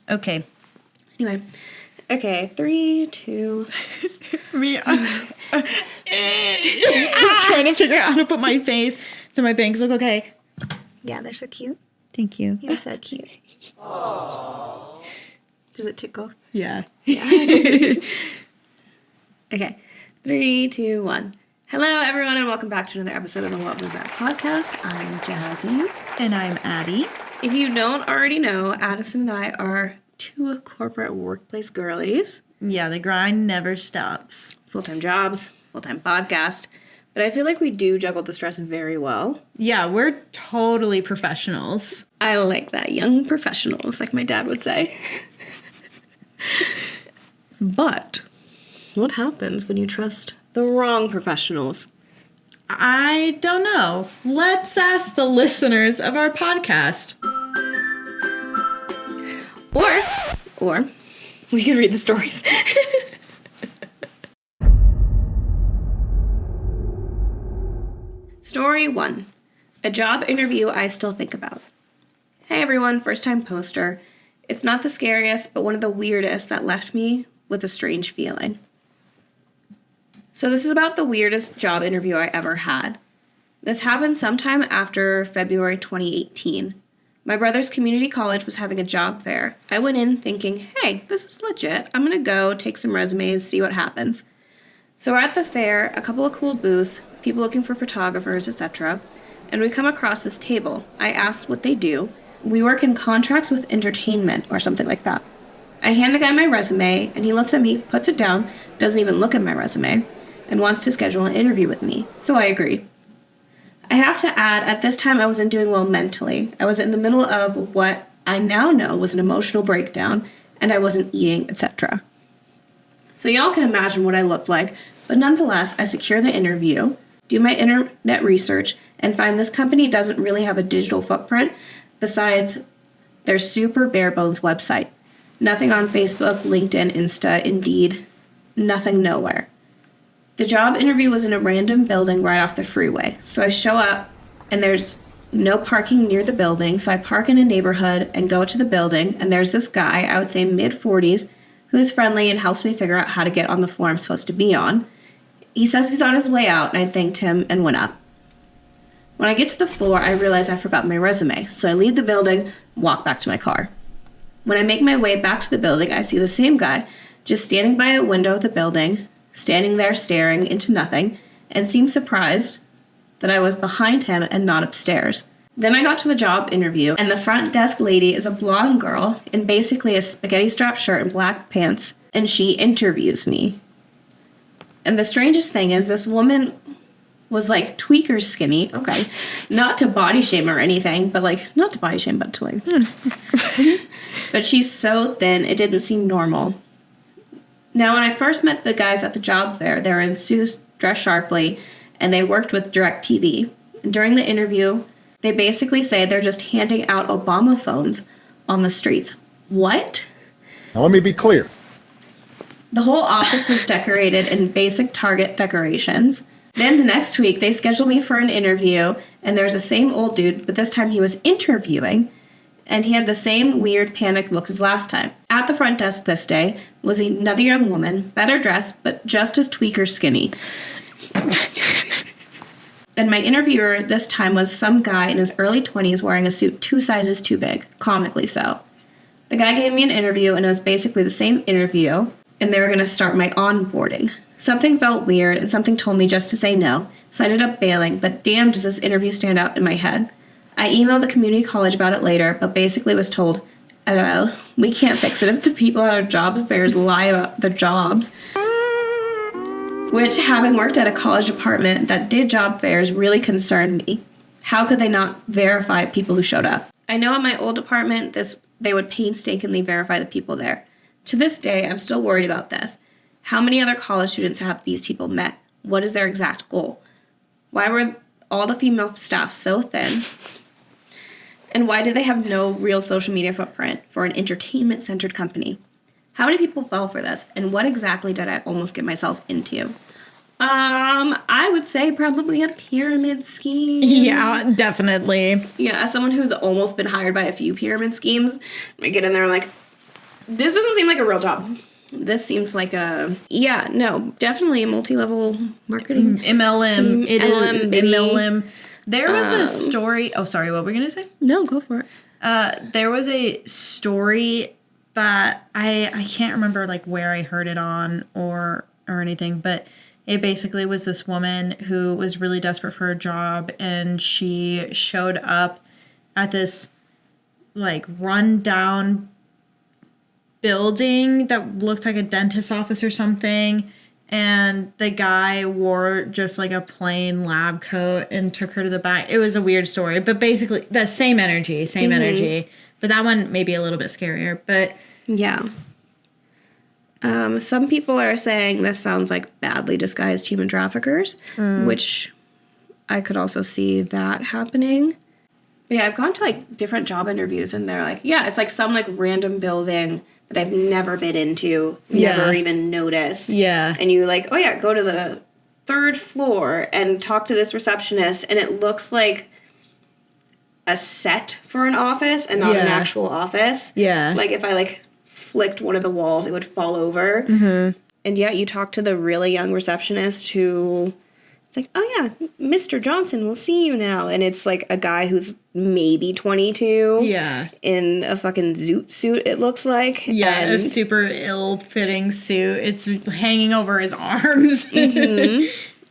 Okay. Anyway. Okay, 3, 2... Me. I'm trying to figure out how to put my face to my bangs. Look, okay. Yeah, they're so cute. Thank you. You're so cute. Aww. Does it tickle? Yeah. Okay, 3, 2, 1. Hello, everyone, and welcome back to another episode of the What Was That podcast. I'm Jazzy. And I'm Addi. If you don't already know, Addison and I are two corporate workplace girlies. Yeah, the grind never stops. Full-time jobs, full-time podcast. But I feel like we do juggle the stress very well. Yeah, we're totally professionals. I like that. Young professionals, like my dad would say. But what happens when you trust the wrong professionals? I don't know. Let's ask the listeners of our podcast. Or we could read the stories. Story 1. A job interview I still think about. Hey everyone, first time poster. It's not the scariest, but one of the weirdest that left me with a strange feeling. So this is about the weirdest job interview I ever had. This happened sometime after February 2018. My brother's community college was having a job fair. I went in thinking, hey, this is legit. I'm going to go take some resumes, see what happens. So we're at the fair, a couple of cool booths, people looking for photographers, etc. And we come across this table. I asked what they do. We work in contracts with entertainment or something like that. I hand the guy my resume, and he looks at me, puts it down, doesn't even look at my resume, and wants to schedule an interview with me. So I agree. I have to add, at this time I wasn't doing well mentally. I was in the middle of what I now know was an emotional breakdown, and I wasn't eating, etc. So y'all can imagine what I looked like, but nonetheless, I secure the interview, do my internet research, and find this company doesn't really have a digital footprint besides their super bare bones website. Nothing on Facebook, LinkedIn, Insta, Indeed, nothing nowhere. The job interview was in a random building right off the freeway. So I show up, and there's no parking near the building, so I park in a neighborhood and go to the building, and there's this guy, I would say mid-40s, who's friendly and helps me figure out how to get on the floor I'm supposed to be on. He says he's on his way out, and I thanked him and went up. When I get to the floor, I realize I forgot my resume, so I leave the building, walk back to my car. When I make my way back to the building, I see the same guy, just standing by a window of the building, standing there staring into nothing, and seemed surprised that I was behind him and not upstairs. Then I got to the job interview, and the front desk lady is a blonde girl in basically a spaghetti strap shirt and black pants, and she interviews me. And the strangest thing is this woman was like tweaker skinny, okay, not to body shame or anything, but like, not to body shame, but to like, but she's so thin, it didn't seem normal. Now, when I first met the guys at the job fair, they were in suits, dressed sharply, and they worked with DirecTV. And during the interview, they basically say they're just handing out Obama phones on the streets. What? Now, let me be clear. The whole office was decorated in basic Target decorations. Then the next week, they scheduled me for an interview, and there's the same old dude, but this time he was interviewing, and he had the same weird panicked look as last time. At the front desk this day was another young woman, better dressed, but just as tweaker skinny. And my interviewer this time was some guy in his early 20s wearing a suit 2 sizes too big, comically so. The guy gave me an interview, and it was basically the same interview, and they were going to start my onboarding. Something felt weird, and something told me just to say no, so I ended up bailing, but damn does this interview stand out in my head. I emailed the community college about it later, but basically was told, oh, we can't fix it if the people at our job fairs lie about their jobs. Which, having worked at a college department that did job fairs, really concerned me. How could they not verify people who showed up? I know at my old department, they would painstakingly verify the people there. To this day, I'm still worried about this. How many other college students have these people met? What is their exact goal? Why were all the female staff so thin? And why did they have no real social media footprint for an entertainment-centered company? How many people fell for this? And what exactly did I almost get myself into? I would say probably a pyramid scheme. Yeah, definitely. Yeah, as someone who's almost been hired by a few pyramid schemes, I get in there like, This doesn't seem like a real job. This seems like definitely a multi-level marketing MLM. scheme. It is MLM, baby. MLM. There was a story. Oh, sorry. What were we gonna say? No, go for it. There was a story that I can't remember like where I heard it on or anything, but it basically was this woman who was really desperate for a job, and she showed up at this like rundown building that looked like a dentist's office or something, and the guy wore just like a plain lab coat and took her to the back. It was a weird story, but basically the same energy, but that one maybe a little bit scarier. But yeah, some people are saying this sounds like badly disguised human traffickers, which I could also see that happening. But yeah, I've gone to like different job interviews, and they're like, yeah, it's like some like random building that I've never been into, never even noticed. Yeah. And you like, oh yeah, go to the 3rd floor and talk to this receptionist, and it looks like a set for an office and not an actual office. Yeah. Like if I like flicked one of the walls, it would fall over. Mm-hmm. And yeah, you talk to the really young receptionist who... It's like, oh yeah, Mr. Johnson, we'll see you now. And it's like a guy who's maybe 22. Yeah. In a fucking zoot suit, it looks like. Yeah, and a super ill-fitting suit. It's hanging over his arms. Mm-hmm.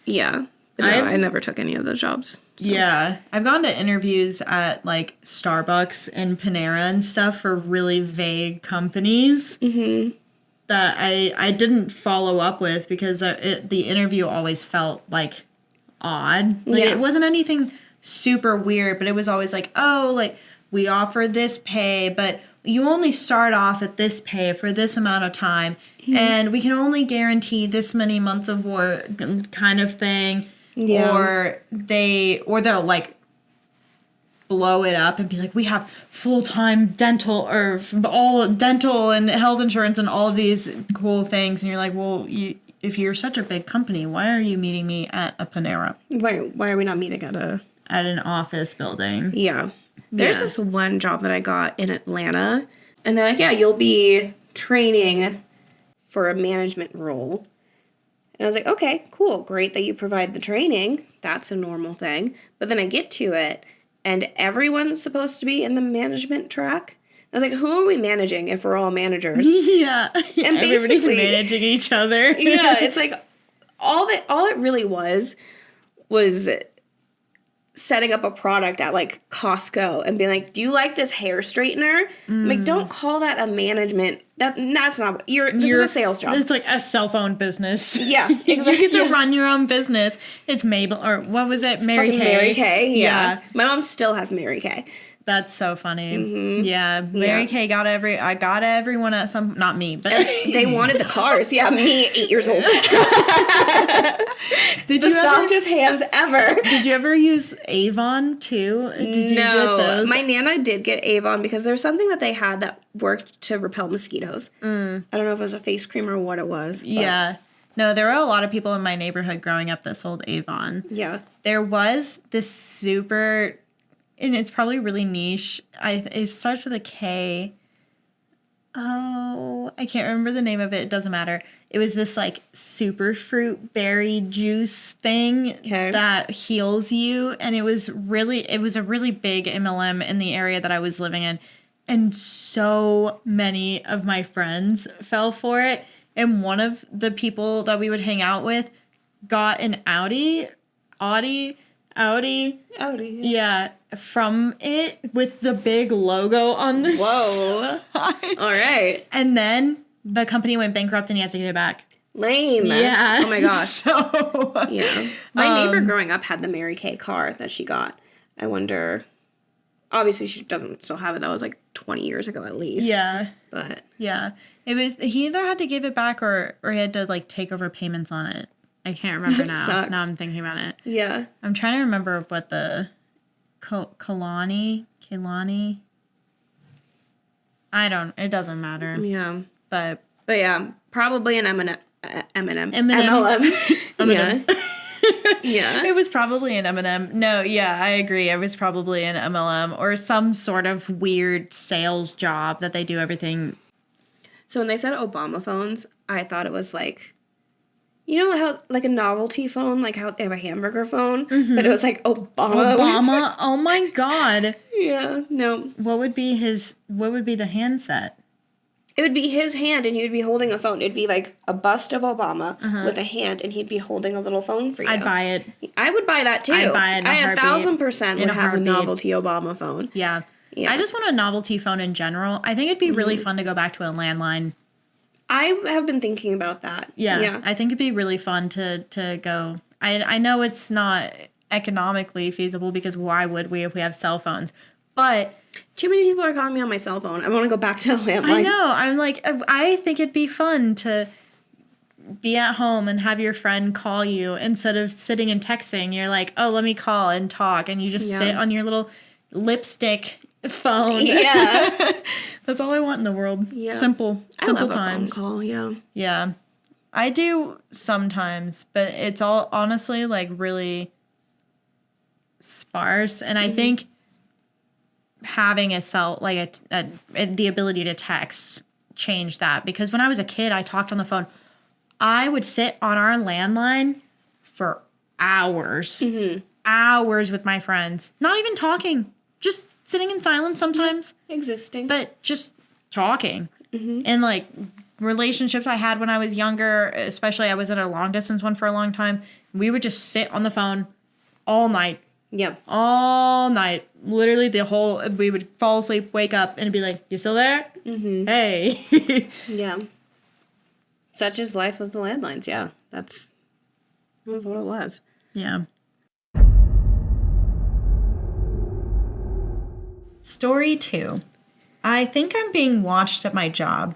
Yeah. But no, I never took any of those jobs. So. Yeah. I've gone to interviews at, like, Starbucks and Panera and stuff for really vague companies that I didn't follow up with because the interview always felt, like, odd. Like, it wasn't anything super weird, but it was always like, oh, like, we offer this pay, but you only start off at this pay for this amount of time, and we can only guarantee this many months of work kind of thing. Yeah. Or they'll, like, blow it up and be like, we have full-time dental or all dental and health insurance and all of these cool things. And you're like, well, if you're such a big company, why are you meeting me at a Panera? Why are we not meeting at an office building? Yeah. There's this one job that I got in Atlanta, and they're like, yeah, you'll be training for a management role. And I was like, okay, cool, great that you provide the training. That's a normal thing. But then I get to it, and everyone's supposed to be in the management track. I was like, who are we managing if we're all managers? Yeah. And everybody's managing each other. Yeah, it's like all it really was setting up a product at like Costco and being like, do you like this hair straightener? I'm like, don't call that a management. That's not this is a sales job. It's like a cell phone business. Yeah, exactly. You get to run your own business. It's Mabel, or what was it? Mary Kay. Mary Kay, yeah. My mom still has Mary Kay. That's so funny. Mm-hmm. Yeah, Mary Kay got everyone at some, not me, but they wanted the cars. Yeah, me, 8 years old. Did the you softest hands ever. Did you ever use Avon too? Did you get those? My Nana did get Avon because there was something that they had that worked to repel mosquitoes. I don't know if it was a face cream or what it was. But. Yeah. No, there were a lot of people in my neighborhood growing up that sold Avon. Yeah. There was this super... And it's probably really niche. It starts with a K. Oh, I can't remember the name of it. It doesn't matter. It was this like super fruit berry juice thing that heals you. And it was a really big MLM in the area that I was living in. And so many of my friends fell for it. And one of the people that we would hang out with got an Audi. Yeah, from it with the big logo on the Whoa. side. All right. And then the company went bankrupt and you have to get it back. Lame. Yeah. Oh my gosh. So, yeah. My neighbor growing up had the Mary Kay car that she got. I wonder. Obviously, she doesn't still have it. That was like 20 years ago at least. Yeah. But. Yeah. He either had to give it back or he had to like take over payments on it. I can't remember now. Sucks. Now I'm thinking about it. Yeah. I'm trying to remember what the Kalani. It doesn't matter. Yeah. But yeah, probably an MLM. Yeah. Yeah. It was probably an M&M. No, yeah, I agree. It was probably an MLM or some sort of weird sales job that they do everything So when they said Obama phones, I thought it was like, you know how, like a novelty phone, like how they have a hamburger phone, but it was like Obama. Obama? Oh my God. Yeah, no. What would be the handset? It would be his hand, and he would be holding a phone. It'd be like a bust of Obama with a hand, and he'd be holding a little phone for you. I'd buy it. I would buy that too. I'd buy it in a heartbeat. 1,000% would have a heartbeat. novelty Obama phone. Yeah. Yeah. I just want a novelty phone in general. I think it'd be really fun to go back to a landline. I have been thinking about that. Yeah. I think it'd be really fun to go. I know it's not economically feasible because why would we if we have cell phones? But too many people are calling me on my cell phone. I want to go back to the landline. I know. I'm like, I think it'd be fun to be at home and have your friend call you instead of sitting and texting. You're like, oh, let me call and talk. And you just sit on your little lipstick phone. Yeah. That's all I want in the world. Yeah. Simple I love times. A phone call, yeah. Yeah. I do sometimes, but it's all honestly like really sparse. And I think having a cell, like the ability to text changed that, because when I was a kid, I talked on the phone. I would sit on our landline for hours, hours with my friends, not even talking, just sitting in silence sometimes, Existing. but just talking. And like relationships I had when I was younger, especially I was in a long distance one for a long time. We would just sit on the phone all night. Yep. All night. Literally we would fall asleep, wake up, and be like, you still there? Hey. Yeah. Such is life of the landlines, yeah. That's what it was. Yeah. Story 2. I think I'm being watched at my job.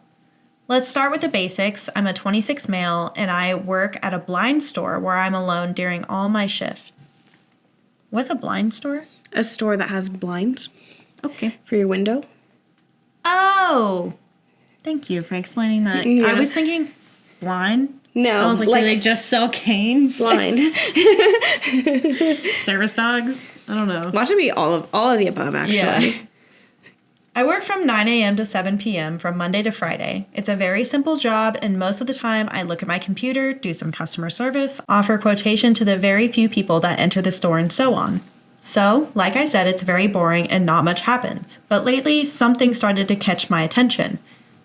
Let's start with the basics. I'm a 26 male, and I work at a blind store where I'm alone during all my shift. What's a blind store? A store that has blinds. Okay. For your window. Oh! Thank you for explaining that. Yeah. I was thinking blind. No. I was like, do they just sell canes? Blind. Service dogs? I don't know. Watch it be all of the above, actually. Yeah. I work from 9 a.m. to 7 p.m. from Monday to Friday. It's a very simple job, and most of the time I look at my computer, do some customer service, offer quotation to the very few people that enter the store, and so on. So, like I said, it's very boring and not much happens. But lately, something started to catch my attention.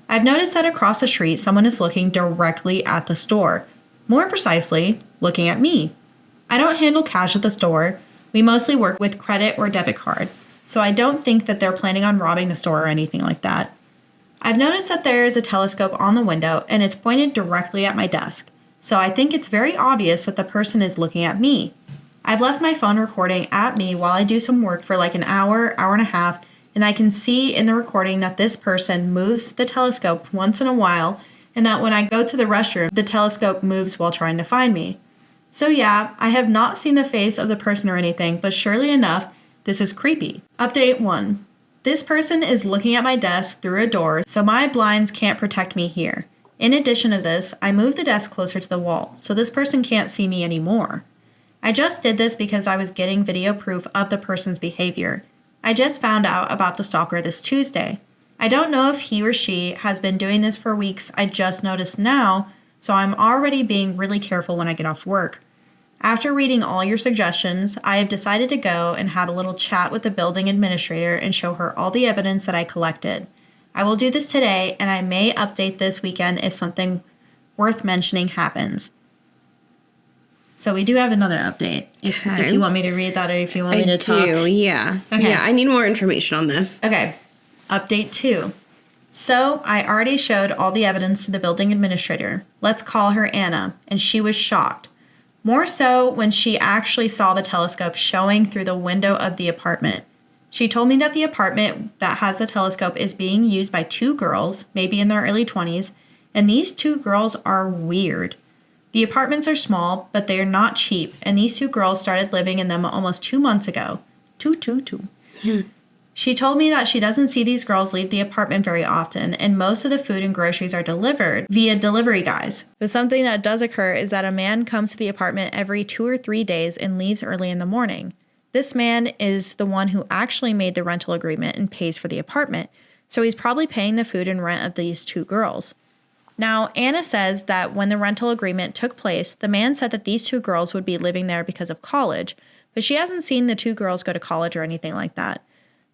I've noticed that across the street, someone is looking directly at the store. More precisely, looking at me. I don't handle cash at the store. We mostly work with credit or debit card. So I don't think that they're planning on robbing the store or anything like that. I've noticed that there is a telescope on the window and it's pointed directly at my desk. So I think it's very obvious that the person is looking at me. I've left my phone recording at me while I do some work for like an hour, hour and a half, and I can see in the recording that this person moves the telescope once in a while, and that when I go to the restroom, the telescope moves while trying to find me. So yeah, I have not seen the face of the person or anything, but surely enough, this is creepy. Update 1. This person is looking at my desk through a door, so my blinds can't protect me here. In addition to this, I moved the desk closer to the wall, so this person can't see me anymore. I just did this because I was getting video proof of the person's behavior. I just found out about the stalker this Tuesday. I don't know if he or she has been doing this for weeks. I just noticed now, so I'm already being really careful when I get off work. After reading all your suggestions, I have decided to go and have a little chat with the building administrator and show her all the evidence that I collected. I will do this today, and I may update this weekend if something worth mentioning happens. So we do have another update, if you want me to read that or if you want me to talk. I do, yeah. Okay. Yeah, I need more information on this. Okay, update 2. So I already showed all the evidence to the building administrator. Let's call her Anna, and she was shocked. More so when she actually saw the telescope showing through the window of the apartment. She told me that the apartment that has the telescope is being used by 2 girls, maybe in their early 20s, and these 2 girls are weird. The apartments are small, but they are not cheap, and these 2 girls started living in them almost 2 months ago. Two. She told me that she doesn't see these girls leave the apartment very often, and most of the food and groceries are delivered via delivery guys. But something that does occur is that a man comes to the apartment every 2 or 3 days and leaves early in the morning. This man is the one who actually made the rental agreement and pays for the apartment, so he's probably paying the food and rent of these 2 girls. Now, Anna says that when the rental agreement took place, the man said that these 2 girls would be living there because of college, but she hasn't seen the 2 girls go to college or anything like that.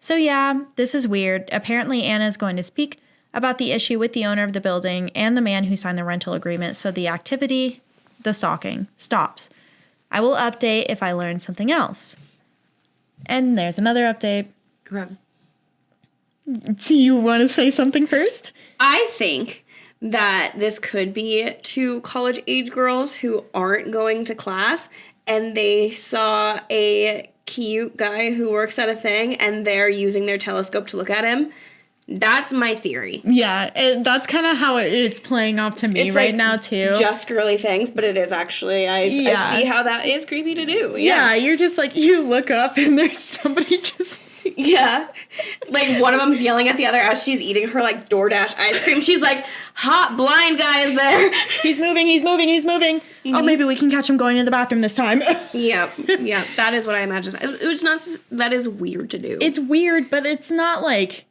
So yeah, this is weird. Apparently, Anna is going to speak about the issue with the owner of the building and the man who signed the rental agreement, so the activity, the stalking, stops. I will update if I learn something else. And there's another update. Okay. Do you want to say something first? I think that this could be 2 college-age girls who aren't going to class, and they saw a cute guy who works at a thing, and they're using their telescope to look at him. That's my theory. Yeah, that's kind of how it's playing off to me now, too. Just girly things, but it is actually, I see how that is creepy to do. Yeah, you're just like, you look up and there's somebody just... Yeah. Like, one of them's yelling at the other as she's eating her, like, DoorDash ice cream. She's like, hot blind guy is there. He's moving. Mm-hmm. Oh, maybe we can catch him going to the bathroom this time. Yeah, that is what I imagine. It was not, that is weird to do. It's weird, but it's not like...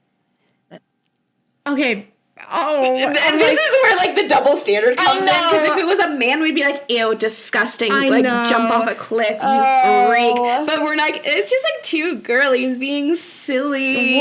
Okay. Oh. And this is where, like, the double standard comes in. Because if it was a man, we'd be like, ew, disgusting. Jump off a cliff, you freak. But we're not, it's just, like, 2 girlies being silly.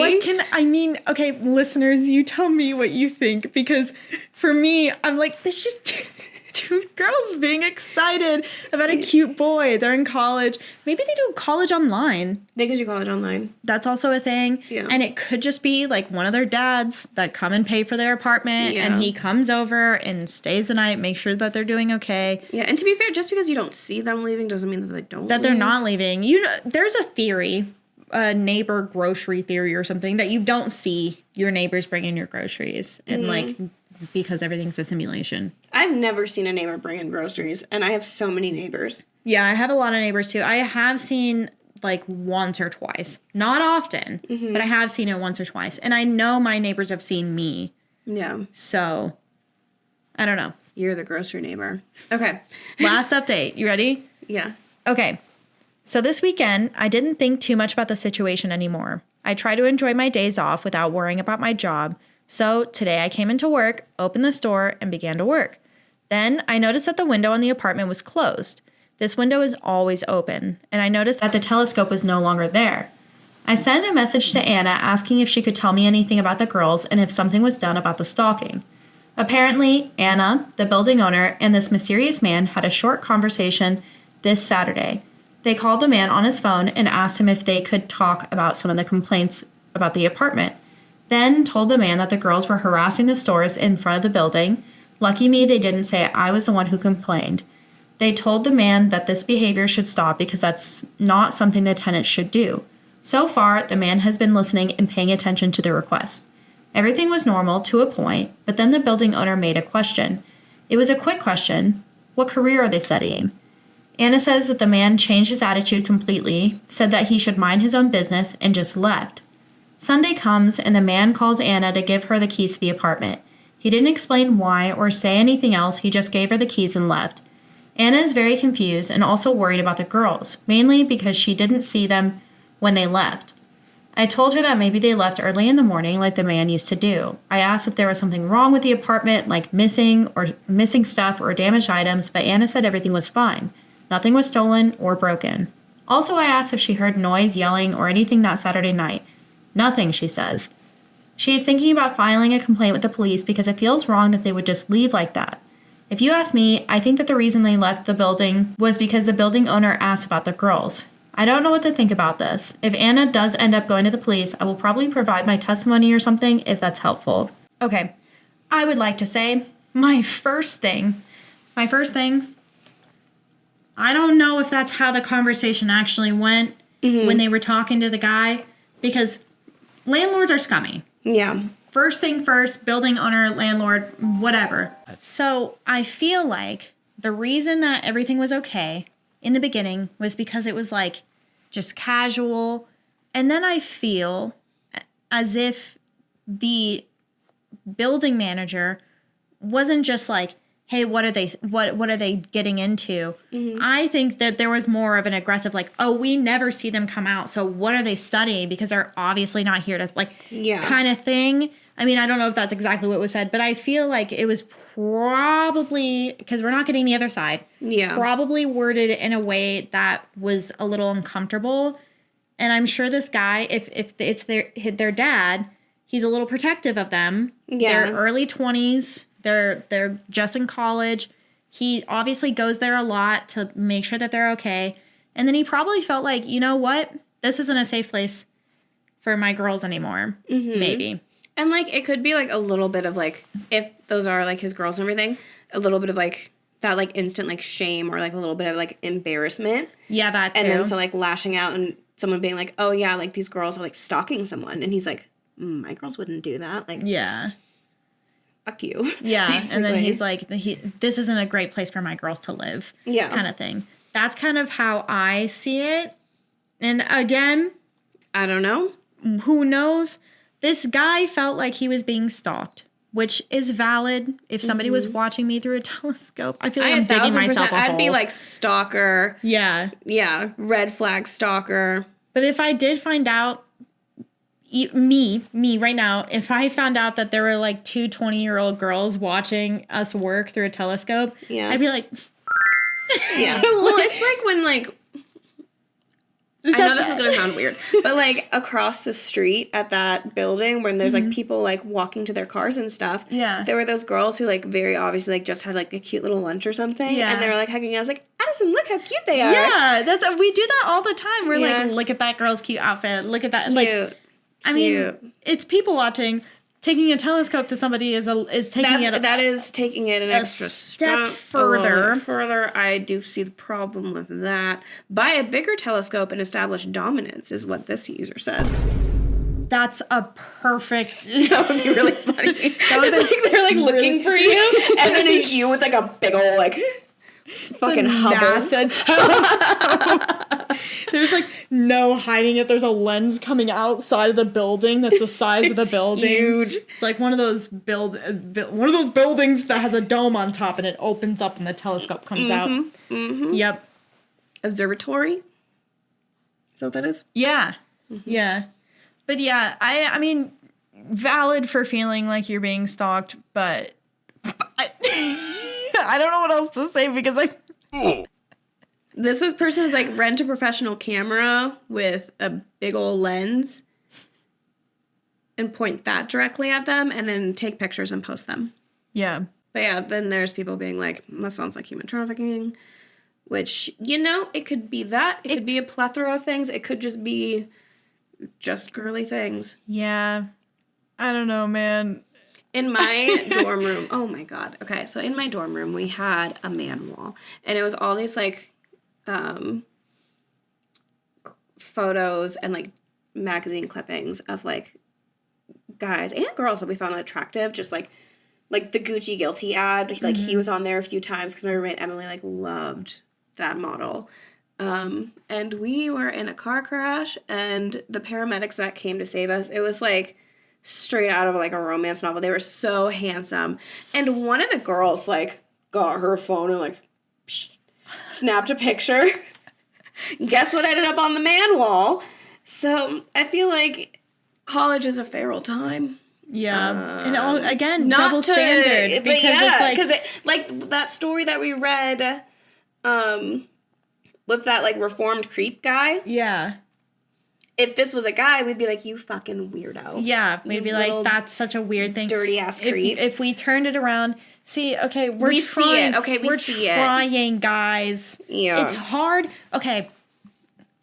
Okay, listeners, you tell me what you think. Because for me, I'm like, this is just... 2 girls being excited about a cute boy. They're in college. Maybe they do college online. They could do college online. That's also a thing. Yeah. And it could just be like one of their dads that come and pay for their apartment. Yeah. And he comes over and stays the night, make sure that they're doing okay. Yeah, and to be fair, just because you don't see them leaving doesn't mean that they don't That they're not leaving. You know, there's a theory, a neighbor grocery theory or something, that you don't see your neighbors bringing your groceries. And like... because everything's a simulation. I've never seen a neighbor bring in groceries, and I have so many neighbors. Yeah, I have a lot of neighbors, too. I have seen, like, once or twice. Not often, but I have seen it once or twice. And I know my neighbors have seen me. Yeah. So, I don't know. You're the grocery neighbor. Okay. Last update. You ready? Yeah. Okay. So this weekend, I didn't think too much about the situation anymore. I try to enjoy my days off without worrying about my job. So today I came into work, opened the store, and began to work. Then I noticed that the window on the apartment was closed. This window is always open, and I noticed that the telescope was no longer there. I sent a message to Anna asking if she could tell me anything about the girls and if something was done about the stalking. Apparently, Anna, the building owner, and this mysterious man had a short conversation this Saturday. They called the man on his phone and asked him if they could talk about some of the complaints about the apartment. Then told the man that the girls were harassing the stores in front of the building. Lucky me, they didn't say I was the one who complained. They told the man that this behavior should stop because that's not something the tenants should do. So far, the man has been listening and paying attention to the request. Everything was normal to a point, but then the building owner made a question. It was a quick question. What career are they studying? Anna says that the man changed his attitude completely, said that he should mind his own business, and just left. Sunday comes, and the man calls Anna to give her the keys to the apartment. He didn't explain why or say anything else, he just gave her the keys and left. Anna is very confused and also worried about the girls, mainly because she didn't see them when they left. I told her that maybe they left early in the morning like the man used to do. I asked if there was something wrong with the apartment, like missing stuff or damaged items, but Anna said everything was fine. Nothing was stolen or broken. Also, I asked if she heard noise, yelling, or anything that Saturday night. Nothing, she says. She is thinking about filing a complaint with the police because it feels wrong that they would just leave like that. If you ask me, I think that the reason they left the building was because the building owner asked about the girls. I don't know what to think about this. If Anna does end up going to the police, I will probably provide my testimony or something if that's helpful. Okay, I would like to say my first thing, I don't know if that's how the conversation actually went when they were talking to the guy, because landlords are scummy. Yeah. First thing first, building owner, landlord, whatever. So I feel like the reason that everything was okay in the beginning was because it was like just casual. And then I feel as if the building manager wasn't just like, hey, what are they getting into? I think that there was more of an aggressive, like, oh, we never see them come out, so what are they studying? Because they're obviously not here to, like, kind of thing. I mean, I don't know if that's exactly what was said, but I feel like it was probably, because we're not getting the other side, probably worded in a way that was a little uncomfortable. And I'm sure this guy, if it's their dad, he's a little protective of them. They're early 20s. They're just in college. He obviously goes there a lot to make sure that they're okay. And then he probably felt like, you know what? This isn't a safe place for my girls anymore. Maybe. And, like, it could be, like, a little bit of, like, if those are, like, his girls and everything, a little bit of, like, that, like, instant, like, shame or, like, a little bit of, like, embarrassment. Yeah, that too. And then so, like, lashing out and someone being like, oh, yeah, like, these girls are, like, stalking someone. And he's like, my girls wouldn't do that. Like, yeah. Fuck you. Yeah. Basically. And then he's like, this isn't a great place for my girls to live. Yeah. Kind of thing. That's kind of how I see it. And again, I don't know. Who knows? This guy felt like he was being stalked, which is valid. If somebody was watching me through a telescope, I feel like I'm digging myself a hole. I'd be like, stalker. Yeah. Yeah. Red flag stalker. But if I did find out, me right now, if I found out that there were like two 20-year-old girls watching us work through a telescope, I'd be like, yeah. Well, it's like when, like, I know this is going to sound weird, but, like, across the street at that building when there's, like, people, like, walking to their cars and stuff, there were those girls who, like, very obviously, like, just had, like, a cute little lunch or something, and they were, like, hugging. I was like, Addison, look how cute they are. Yeah, we do that all the time. We're like, look at that girl's cute outfit. Look at that. Cute. Like, I mean, it's people watching. Taking a telescope to somebody is taking it an extra step further. Further, I do see the problem with that. Buy a bigger telescope and establish dominance, is what this user said. That's a perfect. That would be really funny. It's like they're like looking for you, and then it's you with like a big old like fucking NASA telescope. There's like no hiding it. There's a lens coming outside of the building that's the size of the building. Huge. It's like one of those buildings that has a dome on top and it opens up and the telescope comes out. Yep. Observatory. Is that what that is? Yeah. Yeah. But yeah, I mean, valid for feeling like you're being stalked, but I don't know what else to say because this person is like, rent a professional camera with a big old lens and point that directly at them and then take pictures and post them. Yeah. But yeah, then there's people being like, that sounds like human trafficking, which, you know, it could be that. It could be a plethora of things. It could just be just girly things. Yeah. I don't know, man. In my dorm room, oh my God. Okay, so in my dorm room, we had a man wall. And it was all these, like, photos and, like, magazine clippings of, like, guys and girls that we found attractive. Just, like the Gucci Guilty ad. Like, he was on there a few times because my roommate Emily, like, loved that model. And we were in a car crash, and the paramedics that came to save us, it was, like, straight out of like a romance novel. They were so handsome. And one of the girls like got her phone and like snapped a picture. Guess what ended up on the man wall? So I feel like college is a feral time. Yeah. And again, double standard. Because it's like, because like that story that we read with that like reformed creep guy. Yeah. If this was a guy, we'd be like, you fucking weirdo. Yeah, we'd be like, that's such a weird thing. Dirty ass creep. If we turned it around, see, okay, we see it. Okay, we see it. We're trying, guys. Yeah. It's hard. Okay,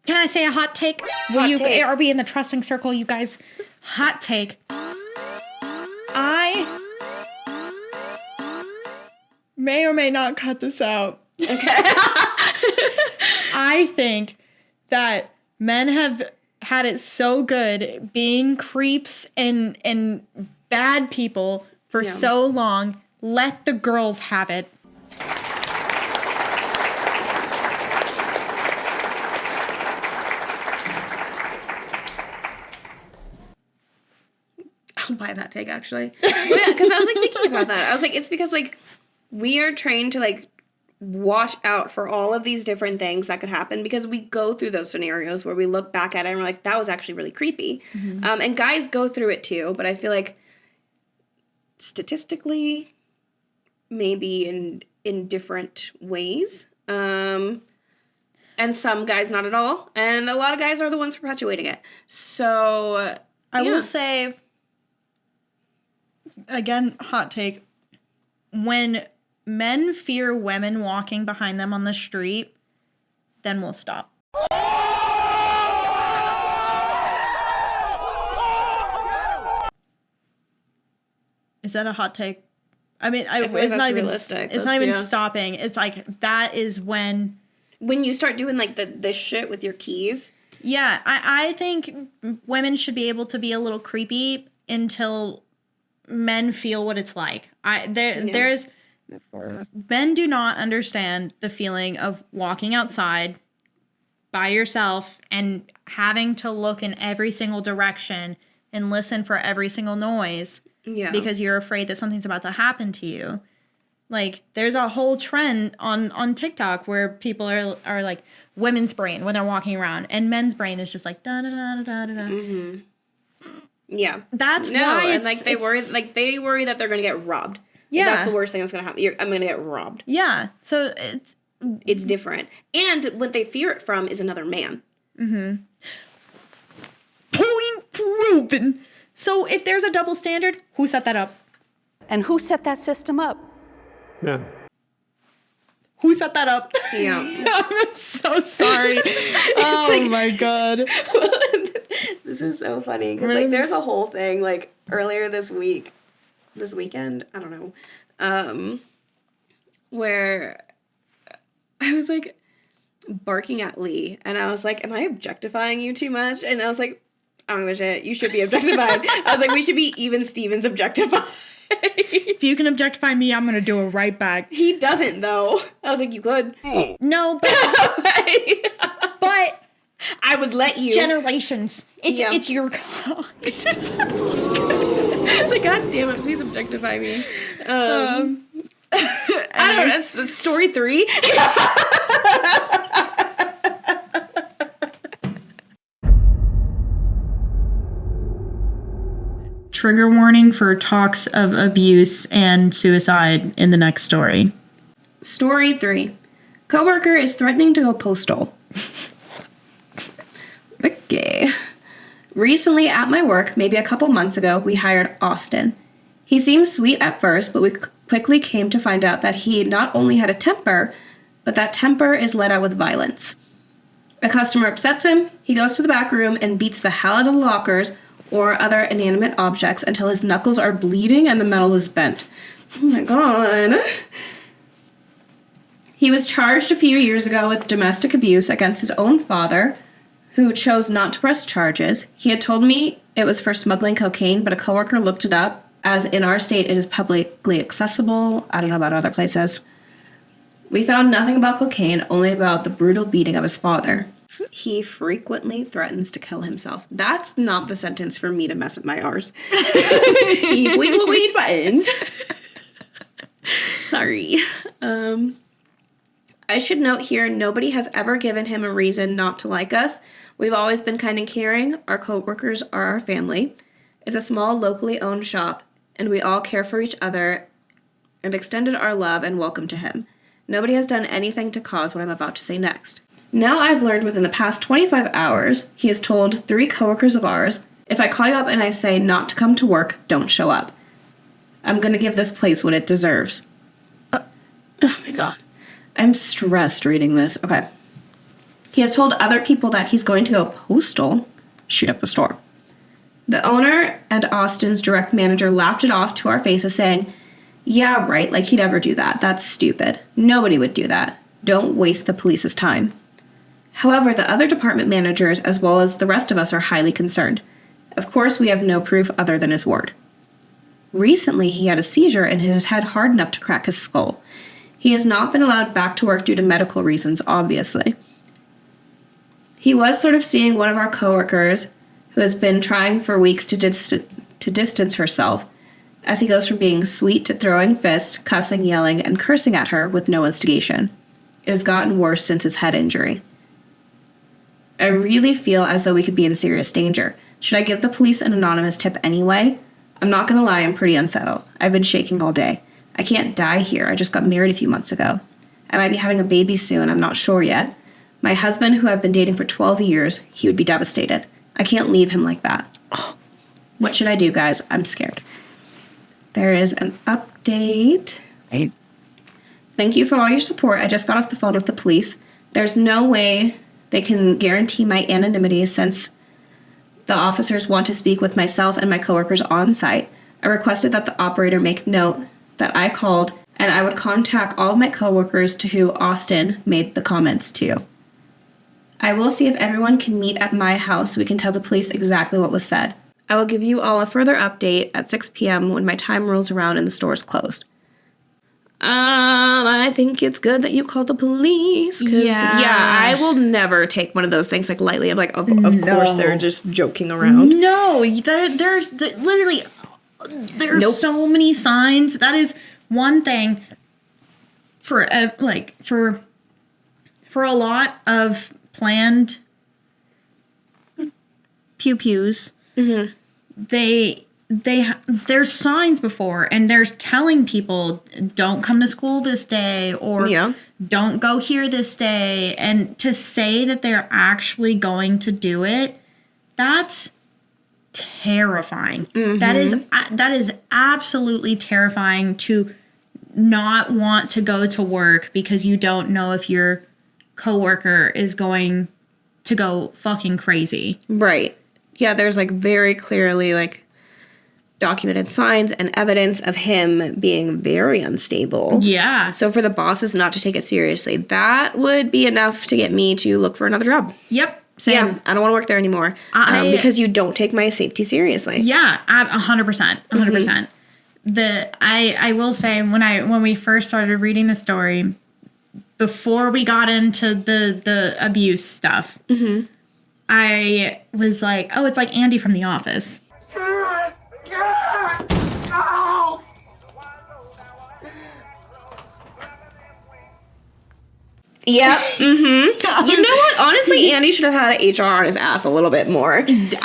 can I say a hot take? Are we in the trusting circle, you guys? Hot take. I may or may not cut this out. Okay. I think that men have had it so good being creeps and bad people for so long. Let the girls have it. I'll buy that take, actually. Well, yeah, because I was like thinking about that. I was like, it's because like we are trained to, like, watch out for all of these different things that could happen because we go through those scenarios where we look back at it and we're like, that was actually really creepy. And guys go through it too, but I feel like statistically, maybe in different ways. And some guys not at all. And a lot of guys are the ones perpetuating it. So I will say, again, hot take, when men fear women walking behind them on the street, then we'll stop. Is that a hot take? I mean, it's not even realistic. It's not even stopping. It's like that is when you start doing like this shit with your keys. Yeah, I think women should be able to be a little creepy until men feel what it's like. There's men do not understand the feeling of walking outside by yourself and having to look in every single direction and listen for every single noise because you're afraid that something's about to happen to you. Like, there's a whole trend on TikTok where people are like women's brain when they're walking around, and men's brain is just like da da da da da da. Mm-hmm. Yeah, that's why. And like they worry that they're gonna get robbed. Yeah, that's the worst thing that's gonna happen. I'm gonna get robbed. Yeah, so it's different, and what they fear it from is another man. Mm-hmm. Point proven. So if there's a double standard, who set that up? And who set that system up? Men. Who set that up? Yeah. I'm so sorry. Oh my God. This is so funny. Because like there's a whole thing like earlier this weekend, I don't know, where I was like barking at Lee and I was like, am I objectifying you too much? And I was like, I don't give a shit. You should be objectified. I was like, we should be even Stevens objectified. If you can objectify me, I'm gonna do it right back. He doesn't though. I was like, you could. No, but but I would let you. Generations. It's your. It's like, God damn it! Please objectify me. I don't know. It's story 3. Trigger warning for talks of abuse and suicide in the next story. Story 3. Coworker is threatening to go postal. Okay. Recently at my work, maybe a couple months ago, we hired Austin. He seemed sweet at first, but we quickly came to find out that he not only had a temper, but that temper is let out with violence. A customer upsets him, he goes to the back room and beats the hell out of the lockers or other inanimate objects until his knuckles are bleeding and the metal is bent. Oh my God. He was charged a few years ago with domestic abuse against his own father, who chose not to press charges. He had told me it was for smuggling cocaine, but a coworker looked it up, as in our state it is publicly accessible. I don't know about other places. We found nothing about cocaine, only about the brutal beating of his father. He frequently threatens to kill himself. That's not the sentence for me to mess up my R's. He weed buttons. Sorry. I should note here, nobody has ever given him a reason not to like us. We've always been kind and caring. Our co-workers are our family. It's a small, locally owned shop, and we all care for each other and extended our love and welcome to him. Nobody has done anything to cause what I'm about to say next. Now I've learned within the past 25 hours, he has told 3 coworkers of ours, if I call you up and I say not to come to work, don't show up. I'm going to give this place what it deserves. Oh my God. I'm stressed reading this. Okay. He has told other people that he's going to go postal, shoot up the store. The owner and Austin's direct manager laughed it off to our faces saying, yeah, right, like he'd ever do that. That's stupid. Nobody would do that. Don't waste the police's time. However, the other department managers, as well as the rest of us, are highly concerned. Of course, we have no proof other than his word. Recently, he had a seizure and hit his head hard enough to crack his skull. He has not been allowed back to work due to medical reasons, obviously. He was sort of seeing one of our coworkers, who has been trying for weeks to distance herself, as he goes from being sweet to throwing fists, cussing, yelling, and cursing at her with no instigation. It has gotten worse since his head injury. I really feel as though we could be in serious danger. Should I give the police an anonymous tip anyway? I'm not gonna lie, I'm pretty unsettled. I've been shaking all day. I can't die here. I just got married a few months ago. I might be having a baby soon, I'm not sure yet. My husband, who I've been dating for 12 years, he would be devastated. I can't leave him like that. What should I do, guys? I'm scared. There is an update. Hey. Thank you for all your support. I just got off the phone with the police. There's no way they can guarantee my anonymity since the officers want to speak with myself and my coworkers on site. I requested that the operator make note that I called and I would contact all of my coworkers to who Austin made the comments to. I will see if everyone can meet at my house so we can tell the police exactly what was said. I will give you all a further update at 6 p.m. when my time rolls around and the store is closed. I think it's good that you called the police. Yeah, I will never take one of those things like lightly. I'm like, of course they're just joking around. No, there's literally so many signs. That is one thing for a lot of planned pew-pews. Mm-hmm. There's signs before, and they're telling people don't come to school this day or don't go here this day. And to say that they're actually going to do it, that's terrifying. Mm-hmm. That is absolutely terrifying to not want to go to work because you don't know if your coworker is going to go fucking crazy. Right. Yeah, there's like very clearly like documented signs and evidence of him being very unstable. Yeah. So for the bosses not to take it seriously, that would be enough to get me to look for another job. Yep. Same. Yeah, I don't want to work there anymore because you don't take my safety seriously. Yeah, 100%. 100%. I will say when we first started reading the story, before we got into the abuse stuff, I was like, oh, it's like Andy from The Office. Yep. Mm-hmm. You know what? Honestly, Andy should have had an HR on his ass a little bit more. But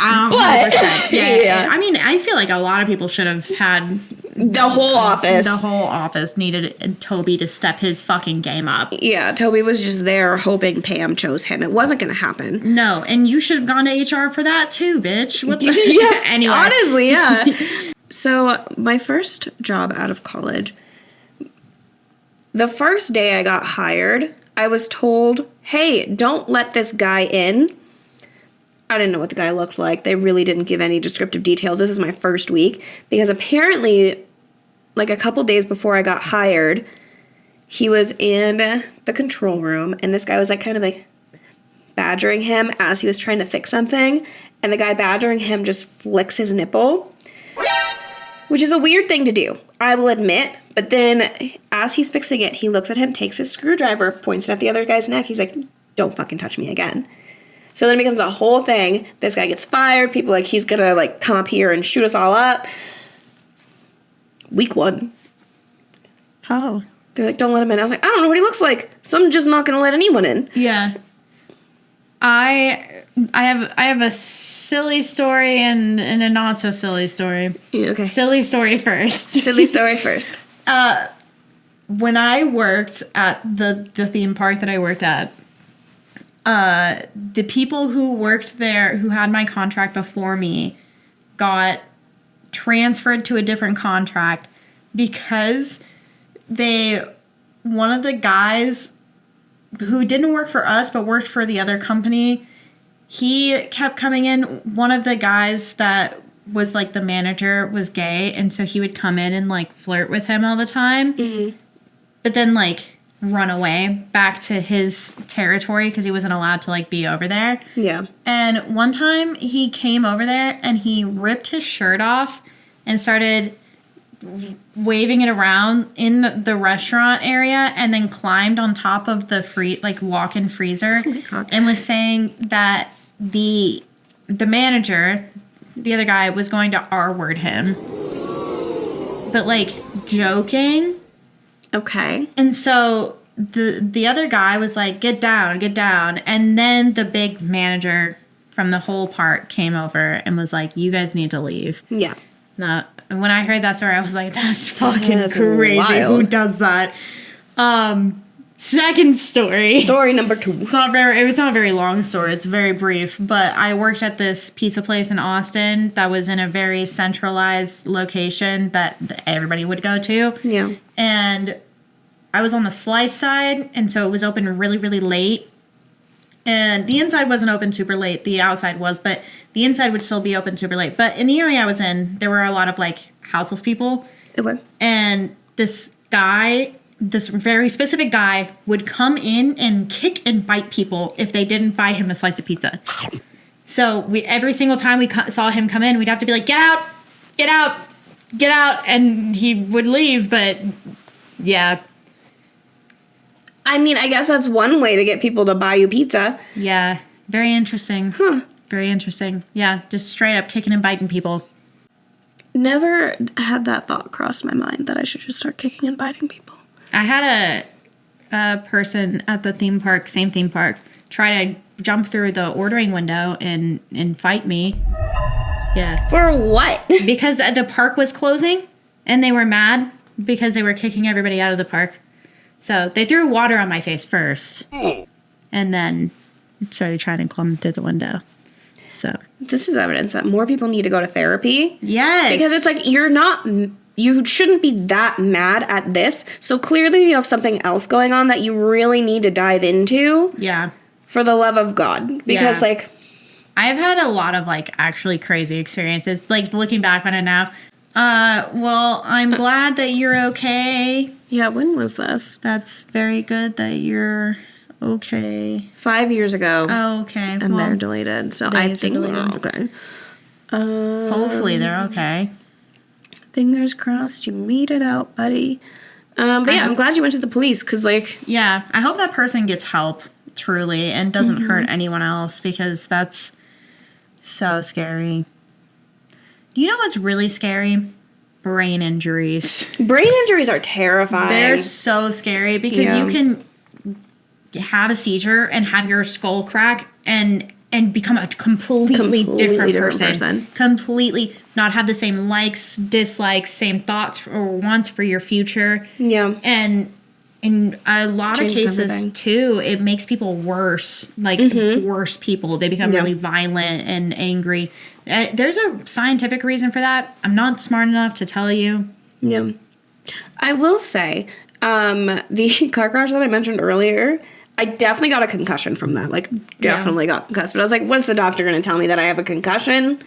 yeah. I mean, I feel like a lot of people should have had the whole office. The whole office needed Toby to step his fucking game up. Yeah, Toby was just there hoping Pam chose him. It wasn't going to happen. No, and you should have gone to HR for that too, bitch. What the? Yeah, anyway. Honestly, yeah. So my first job out of college, the first day I got hired, I was told, hey, don't let this guy in. I didn't know what the guy looked like. They really didn't give any descriptive details. This is my first week because apparently, like a couple days before I got hired, he was in the control room and this guy was like kind of like badgering him as he was trying to fix something. And the guy badgering him just flicks his nipple, which is a weird thing to do, I will admit. But then as he's fixing it, he looks at him, takes his screwdriver, points it at the other guy's neck. He's like, don't fucking touch me again. So then it becomes a whole thing. This guy gets fired. People like, he's gonna like come up here and shoot us all up. Week 1. Oh. They're like, don't let him in. I was like, I don't know what he looks like. So I'm just not gonna let anyone in. Yeah. I have a silly story and a not so silly story. Yeah, okay. Silly story first. Silly story first. When I worked at the theme park that I worked at, the people who worked there, who had my contract before me, got transferred to a different contract because one of the guys who didn't work for us but worked for the other company, he kept coming in. One of the guys that was like the manager was gay, and so he would come in and like flirt with him all the time. Mm-hmm. But then like run away back to his territory because he wasn't allowed to like be over there. Yeah. And one time he came over there and he ripped his shirt off and started waving it around in the restaurant area, and then climbed on top of the walk-in freezer. Oh my God. And was saying that the manager, the other guy, was going to R-word him. but like joking. Okay. And so the other guy was like, get down. And then the big manager from the whole park came over and was like, you guys need to leave. Yeah. No, when I heard that story, I was like, that's fucking That's crazy. wild. Who does that? Second story. Story number 2. It was not a very long story. It's very brief. But I worked at this pizza place in Austin that was in a very centralized location that everybody would go to. Yeah. And I was on the slice side, and so it was open really, really late. And the inside wasn't open super late. The outside was, but the inside would still be open super late. But in the area I was in, there were a lot of like houseless people. Okay. And this very specific guy would come in and kick and bite people if they didn't buy him a slice of pizza. So every single time we saw him come in, we'd have to be like, get out. And he would leave. But yeah. I mean, I guess that's one way to get people to buy you pizza. Yeah. Very interesting. Huh. Very interesting. Yeah. Just straight up kicking and biting people. Never had that thought cross my mind that I should just start kicking and biting people. I had a person at the same theme park, try to jump through the ordering window and fight me. Yeah. For what? Because the park was closing and they were mad because they were kicking everybody out of the park. So they threw water on my face first and then started trying to climb through the window. So This is evidence that more people need to go to therapy. yes. Because it's like, you shouldn't be that mad at this. So clearly you have something else going on that you really need to dive into. Yeah. For the love of God. Because Yeah. like, I've had a lot of like actually crazy experiences. Like looking back on it now. Well, I'm glad that you're okay. yeah, when was this? That's very good that you're okay. 5 years ago. Oh, okay. And they're deleted. So I they're think we're deleted. okay. Hopefully they're okay. Fingers crossed you made it out, buddy. But yeah, I'm glad you went to the police because like, Yeah, I hope that person gets help truly and doesn't hurt anyone else because that's so scary. You know what's really scary? Brain injuries. brain injuries are terrifying. They're so scary because Yeah. you can have a seizure and have your skull crack and become a completely different person. Completely not have the same likes, dislikes, same thoughts or wants for your future. Yeah. And in a lot of Changes cases everything. too, it makes people worse, like worse people. They become really violent and angry. There's a scientific reason for that. I'm not smart enough to tell you. Yeah. I will say, the car crash that I mentioned earlier, I definitely got a concussion from that. Like, definitely got concussed. But I was like, what's the doctor going to tell me that I have a concussion?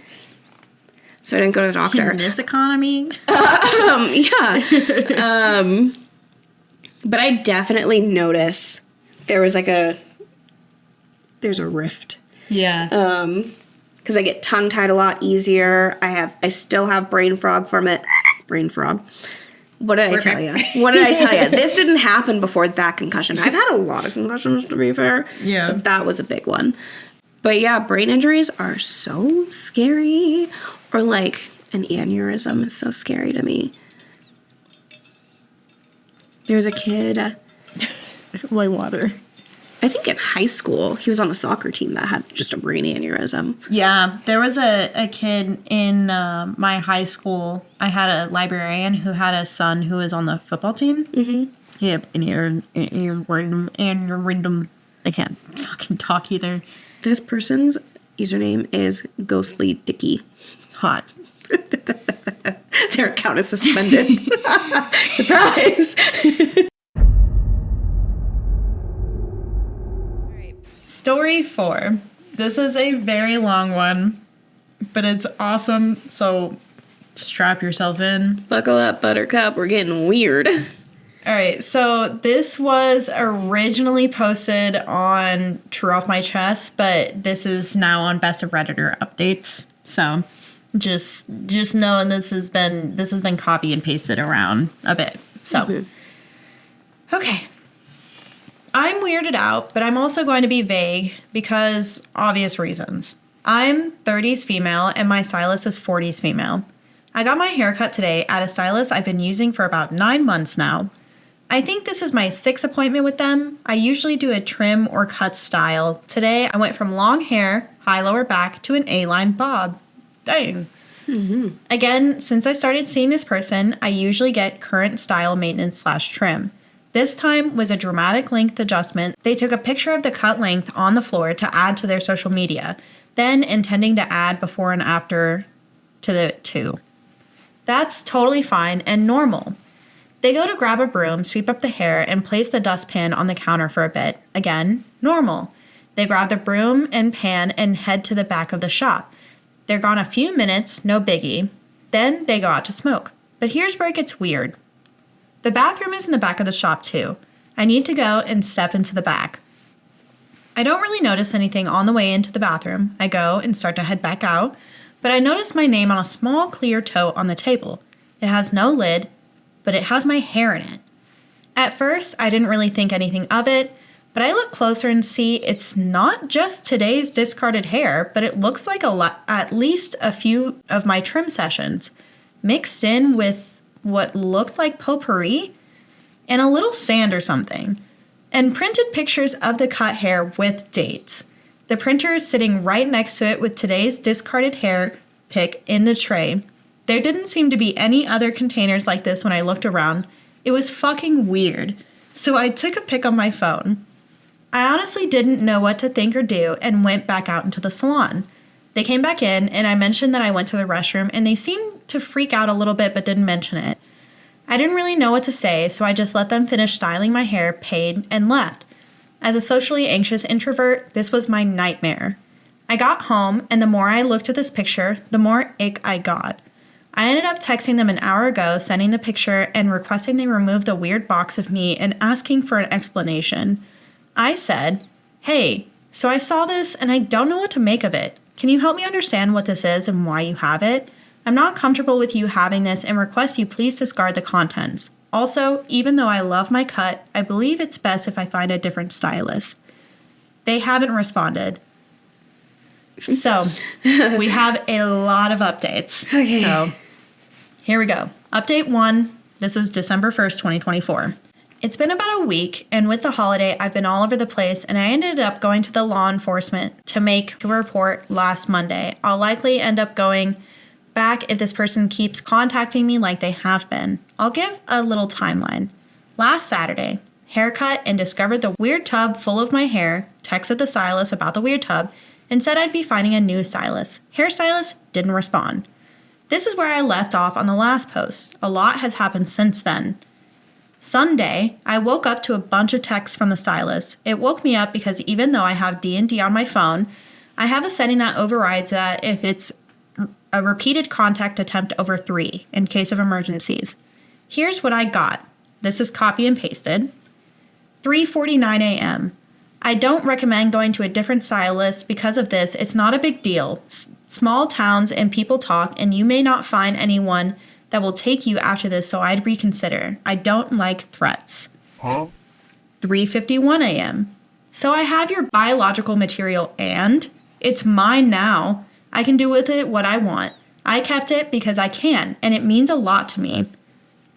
So I didn't go to the doctor. In this economy. Yeah. But I definitely notice there's a rift. Yeah. Because I get tongue tied a lot easier. I still have brain frog from it. Brain frog. What did I tell you? This didn't happen before that concussion. I've had a lot of concussions, to be fair. Yeah. But that was a big one. But yeah, brain injuries are so scary. Or like an aneurysm is so scary to me. There's a kid. My water. I think in high school, he was on the soccer team that had just a brain aneurysm. Yeah, there was a kid in my high school. I had a librarian who had a son who was on the football team. Mm-hmm. Yep, aneurysm. I can't fucking talk either. This person's username is Ghostly Dicky. Hot. Their account is suspended. Surprise! Story 4. This is a very long one, but it's awesome, so strap yourself in. Buckle up, Buttercup. We're getting weird. All right, so this was originally posted on True Off My Chest, but this is now on Best of Redditor updates. So just knowing this has been copy and pasted around a bit. So okay. I'm weirded out, but I'm also going to be vague because obvious reasons. I'm 30s female and my stylist is 40s female. I got my hair cut today at a stylist I've been using for about 9 months now. I think this is my 6th appointment with them. I usually do a trim or cut style. Today, I went from long hair, high lower back, to an A-line bob. Dang. Again, since I started seeing this person, I usually get current style maintenance / trim. This time was a dramatic length adjustment. They took a picture of the cut length on the floor to add to their social media, then intending to add before and after to the two. That's totally fine and normal. They go to grab a broom, sweep up the hair, and place the dustpan on the counter for a bit. Again, normal. They grab the broom and pan and head to the back of the shop. They're gone a few minutes, no biggie. Then they go out to smoke. But here's where it gets weird. The bathroom is in the back of the shop too. I need to go and step into the back. I don't really notice anything on the way into the bathroom. I go and start to head back out, but I notice my name on a small clear tote on the table. It has no lid, but it has my hair in it. At first, I didn't really think anything of it, but I look closer and see it's not just today's discarded hair, but it looks like at least a few of my trim sessions, mixed in with what looked like potpourri and a little sand or something, and printed pictures of the cut hair with dates. The printer is sitting right next to it with today's discarded hair pick in the tray. There didn't seem to be any other containers like this when I looked around. It was fucking weird. So I took a pic on my phone. I honestly didn't know what to think or do and went back out into the salon. They came back in and I mentioned that I went to the restroom and they seemed to freak out a little bit but didn't mention it. I didn't really know what to say, so I just let them finish styling my hair, paid, and left. As a socially anxious introvert, this was my nightmare. I got home and the more I looked at this picture, the more ick I got. I ended up texting them an hour ago, sending the picture and requesting they remove the weird box of me and asking for an explanation. I said, "Hey, so I saw this and I don't know what to make of it. Can you help me understand what this is and why you have it? I'm not comfortable with you having this and request you please discard the contents. Also, even though I love my cut, I believe it's best if I find a different stylist." They haven't responded. So, we have a lot of updates. Okay. So, here we go. Update 1. This is December 1st, 2024. It's been about a week, and with the holiday, I've been all over the place, and I ended up going to the law enforcement to make a report last Monday. I'll likely end up going back if this person keeps contacting me like they have been. I'll give a little timeline. Last Saturday, haircut and discovered the weird tub full of my hair, texted the stylist about the weird tub, and said I'd be finding a new stylist. Hairstylist didn't respond. This is where I left off on the last post. A lot has happened since then. Sunday, I woke up to a bunch of texts from the stylist. It woke me up because even though I have D&D on my phone, I have a setting that overrides that if it's a repeated contact attempt over 3 in case of emergencies. Here's what I got. This is copy and pasted. 3:49 a.m. I don't recommend going to a different stylist because of this. It's not a big deal. Small towns and people talk, and you may not find anyone that will take you after this, so I'd reconsider. I don't like threats. 3:51 a.m. So I have your biological material and it's mine now. I can do with it what I want. I kept it because I can, and it means a lot to me.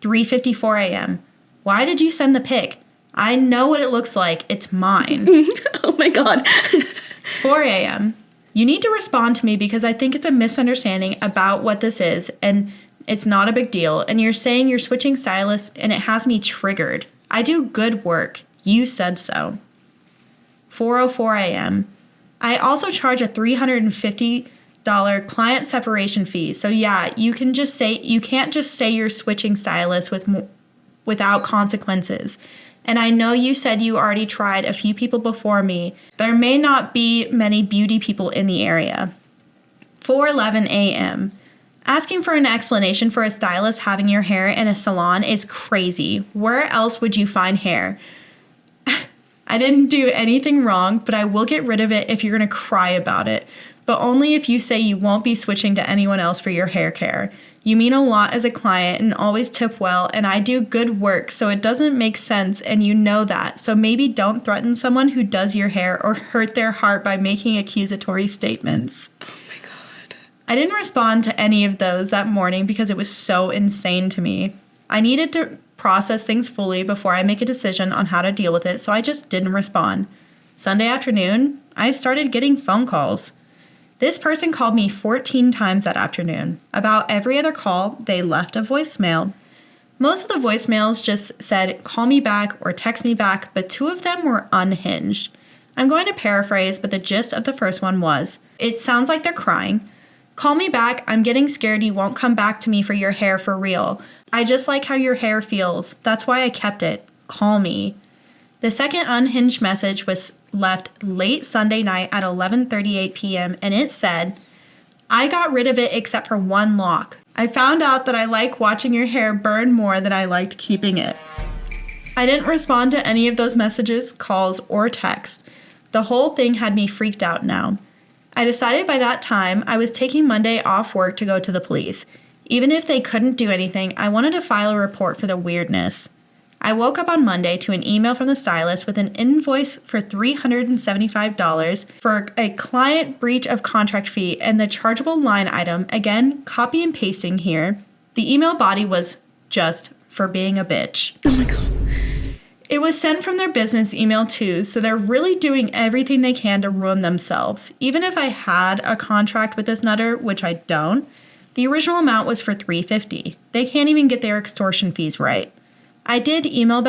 3:54 a.m. Why did you send the pic? I know what it looks like. It's mine. Oh my God. 4 a.m. You need to respond to me because I think it's a misunderstanding about what this is, and it's not a big deal. And you're saying you're switching stylists, and it has me triggered. I do good work. You said so. 4:04 a.m. I also charge a $350 client separation fee. So yeah, you can't just say you're switching stylists without consequences. And I know you said you already tried a few people before me. There may not be many beauty people in the area. 4:11 a.m. Asking for an explanation for a stylist having your hair in a salon is crazy. Where else would you find hair? I didn't do anything wrong, but I will get rid of it if you're going to cry about it. But only if you say you won't be switching to anyone else for your hair care. You mean a lot as a client and always tip well, and I do good work, so it doesn't make sense, and you know that. So maybe don't threaten someone who does your hair or hurt their heart by making accusatory statements. Oh my God. I didn't respond to any of those that morning because it was so insane to me. I needed to process things fully before I make a decision on how to deal with it, so I just didn't respond. Sunday afternoon, I started getting phone calls. This person called me 14 times that afternoon. About every other call, they left a voicemail. Most of the voicemails just said, call me back or text me back, but 2 of them were unhinged. I'm going to paraphrase, but the gist of the first one was, it sounds like they're crying. Call me back, I'm getting scared you won't come back to me for your hair for real. I just like how your hair feels. That's why I kept it. Call me. The second unhinged message was left late Sunday night at 11:38 p.m. and it said, I got rid of it except for one lock. I found out that I like watching your hair burn more than I liked keeping it. I didn't respond to any of those messages, calls, or texts. The whole thing had me freaked out now. I decided by that time I was taking Monday off work to go to the police. Even if they couldn't do anything, I wanted to file a report for the weirdness. I woke up on Monday to an email from the stylist with an invoice for $375 for a client breach of contract fee and the chargeable line item, again, copy and pasting here. The email body was just for being a bitch. Oh my God. It was sent from their business email too, so they're really doing everything they can to ruin themselves. Even if I had a contract with this nutter, which I don't, the original amount was for $350. They can't even get their extortion fees right. I did email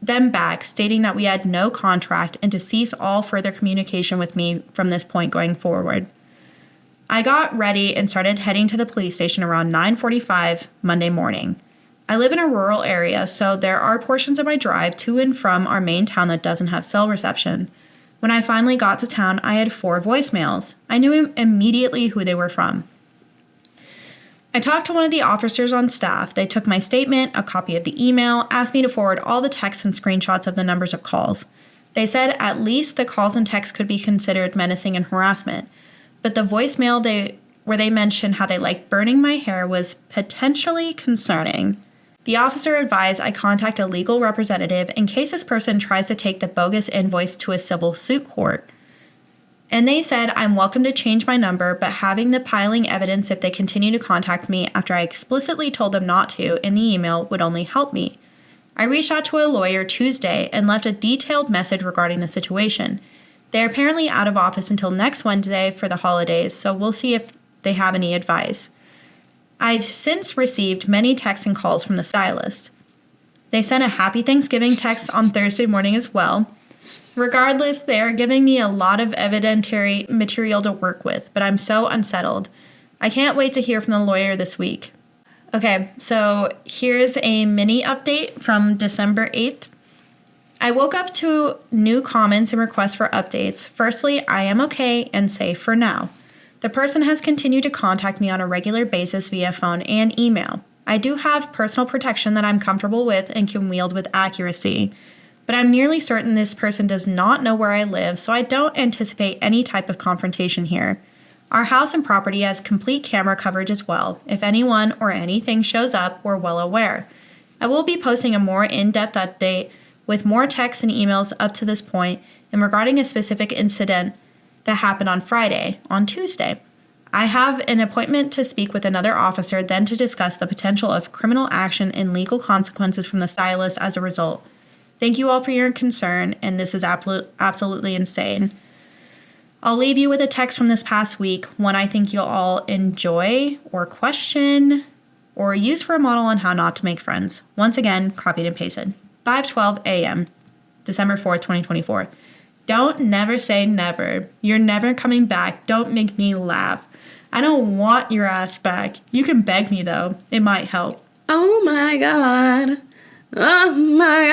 them back stating that we had no contract and to cease all further communication with me from this point going forward. I got ready and started heading to the police station around 9:45 Monday morning. I live in a rural area, so there are portions of my drive to and from our main town that doesn't have cell reception. When I finally got to town, I had 4 voicemails. I knew immediately who they were from. I talked to one of the officers on staff. They took my statement, a copy of the email, asked me to forward all the texts and screenshots of the numbers of calls. They said at least the calls and texts could be considered menacing and harassment, but the voicemail where they mentioned how they liked burning my hair was potentially concerning. The officer advised I contact a legal representative in case this person tries to take the bogus invoice to a civil suit court. And they said I'm welcome to change my number, but having the piling evidence if they continue to contact me after I explicitly told them not to in the email would only help me. I reached out to a lawyer Tuesday and left a detailed message regarding the situation. They're apparently out of office until next Wednesday for the holidays, so we'll see if they have any advice. I've since received many texts and calls from the stylist. They sent a happy Thanksgiving text on Thursday morning as well. Regardless, they are giving me a lot of evidentiary material to work with, but I'm so unsettled. I can't wait to hear from the lawyer this week. Okay, so here's a mini update from December 8th. I woke up to new comments and requests for updates. Firstly, I am okay and safe for now. The person has continued to contact me on a regular basis via phone and email. I do have personal protection that I'm comfortable with and can wield with accuracy, but I'm nearly certain this person does not know where I live, so I don't anticipate any type of confrontation here. Our house and property has complete camera coverage as well. If anyone or anything shows up, we're well aware. I will be posting a more in-depth update with more texts and emails up to this point and regarding a specific incident that happened on Tuesday. I have an appointment to speak with another officer, then to discuss the potential of criminal action and legal consequences from the stylist as a result. Thank you all for your concern, and this is absolutely insane. I'll leave you with a text from this past week, one I think you'll all enjoy or question or use for a model on how not to make friends. Once again, copied and pasted. 5:12 a.m., December 4th, 2024. Don't never say never. You're never coming back. Don't make me laugh. I don't want your ass back. You can beg me, though. It might help. Oh my God. Oh my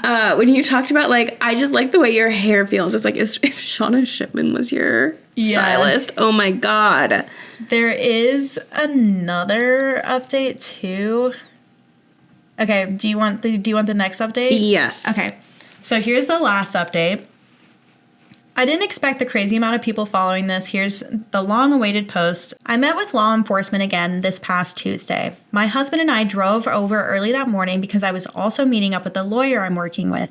God. When you talked about, like, I just like the way your hair feels. It's like if Shauna Shipman was your stylist. Oh my God. There is another update, too. Okay, do you want the next update? Yes. Okay. So here's the last update. I didn't expect the crazy amount of people following this. Here's the long-awaited post. I met with law enforcement again this past Tuesday. My husband and I drove over early that morning because I was also meeting up with the lawyer I'm working with.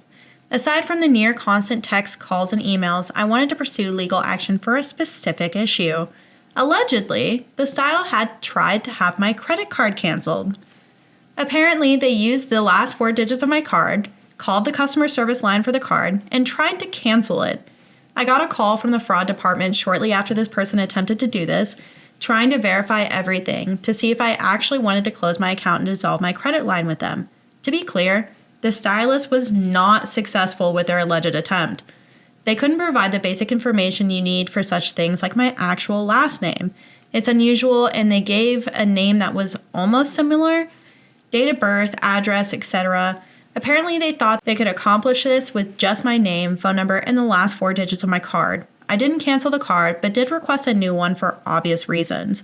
Aside from the near constant texts, calls, and emails, I wanted to pursue legal action for a specific issue. Allegedly, the style had tried to have my credit card canceled. Apparently, they used the last 4 digits of my card, called the customer service line for the card, and tried to cancel it. I got a call from the fraud department shortly after this person attempted to do this, trying to verify everything to see if I actually wanted to close my account and dissolve my credit line with them. To be clear, the stylist was not successful with their alleged attempt. They couldn't provide the basic information you need for such things like my actual last name. It's unusual, and they gave a name that was almost similar, date of birth, address, etc. Apparently, they thought they could accomplish this with just my name, phone number, and the last 4 digits of my card. I didn't cancel the card, but did request a new one for obvious reasons.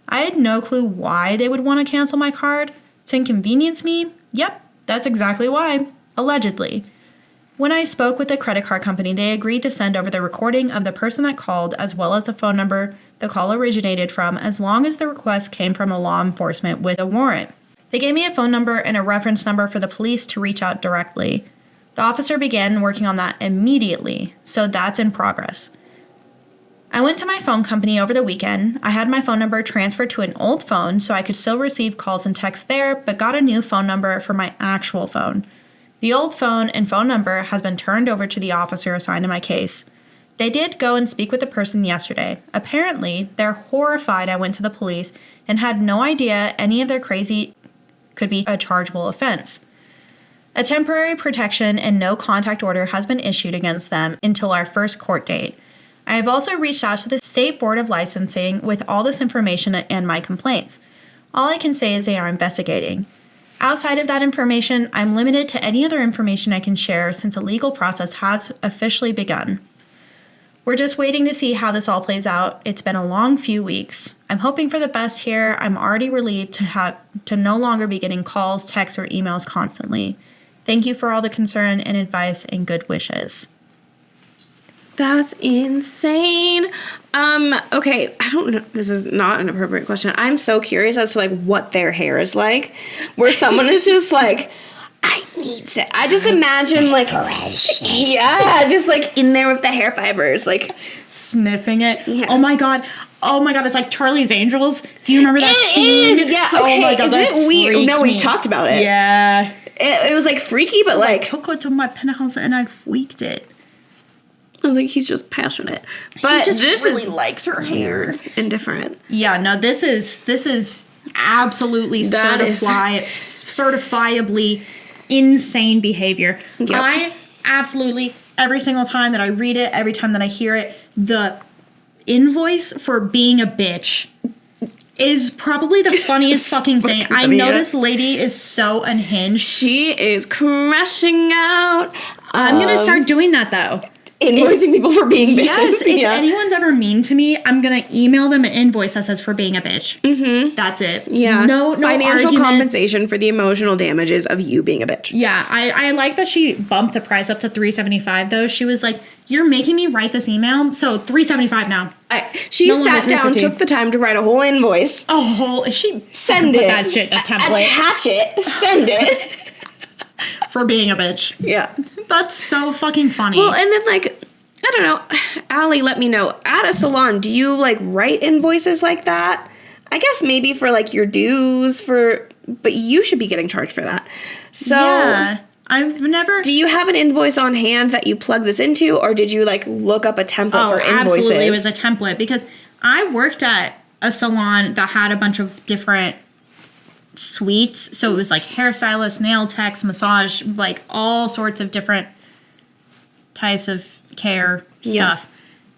I had no clue why they would want to cancel my card. To inconvenience me? Yep, that's exactly why. Allegedly. When I spoke with the credit card company, they agreed to send over the recording of the person that called as well as the phone number the call originated from, as long as the request came from a law enforcement with a warrant. They gave me a phone number and a reference number for the police to reach out directly. The officer began working on that immediately, so that's in progress. I went to my phone company over the weekend. I had my phone number transferred to an old phone so I could still receive calls and texts there, but got a new phone number for my actual phone. The old phone and phone number has been turned over to the officer assigned to my case. They did go and speak with the person yesterday. Apparently, they're horrified I went to the police and had no idea any of their crazy could be a chargeable offense. A temporary protection and no contact order has been issued against them until our first court date. I have also reached out to the State Board of Licensing with all this information and my complaints. All I can say is they are investigating. Outside of that information, I'm limited to any other information I can share since a legal process has officially begun. We're just waiting to see how this all plays out. It's been a long few weeks. I'm hoping for the best here. I'm already relieved to no longer be getting calls, texts, or emails constantly. Thank you for all the concern and advice and good wishes. That's insane. Okay, I don't know. This is not an appropriate question. I'm so curious as to like what their hair is like, where someone is just like, I need to. I just imagine like, yeah, just like in there with the hair fibers, like Sniffing it. Yeah. Oh my god. It's like Charlie's Angels. Do you remember that scene? It is, yeah. Oh Okay, my god, isn't that it weird? freaked No, we've me. talked about it. Yeah. It was like freaky, but So like I took her to my penthouse and I freaked it. I was like, he's just passionate. But just this really is likes her hair. and different. Yeah, no, this is absolutely That is- certifiably insane behavior. Yep. I absolutely, every single time that I read it, every time that I hear it, the invoice for being a bitch is probably the funniest fucking thing. I funny, know yeah. this lady is so unhinged. She is crashing out. I'm gonna start doing that though. Invoicing people for being bitches. Yes, if yeah. anyone's ever mean to me, I'm gonna email them an invoice that says for being a bitch. Mm-hmm. That's it. Yeah. No financial argument. compensation for the emotional damages of you being a bitch. Yeah, I like that she bumped the price up to $375 though. She was like, "You're making me write this email, so $375 now." She No longer sat down, $350. took the time to write a whole invoice. She Send put it. that shit in a template Attach it. Send it. for being a bitch. Yeah. That's so fucking funny. Well, and then like, I don't know, Allie, let me know. At a salon, do you like write invoices like that? I guess maybe for like your dues but you should be getting charged for that. So yeah, I've never. do you have an invoice on hand that you plug this into, or did you like look up a template for invoices? Absolutely, it was a template because I worked at a salon that had a bunch of different suites. So it was like hairstylist, nail techs, massage, like all sorts of different types of care stuff.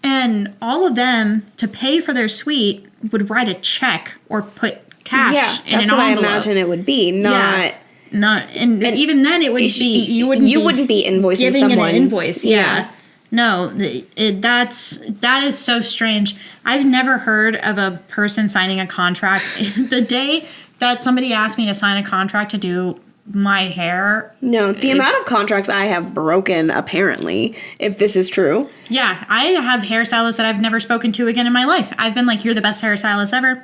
And all of them, to pay for their suite, would write a check or put cash in that's an what envelope. I imagine it would be. And even then it would be you wouldn't be invoicing giving someone an invoice. Yeah. No, that is so strange. I've never heard of a person signing a contract. The day that somebody asked me to sign a contract to do my hair. No, the amount of contracts I have broken, apparently, if this is true. Yeah, I have hairstylists that I've never spoken to again in my life. I've been like, "You're the best hairstylist ever."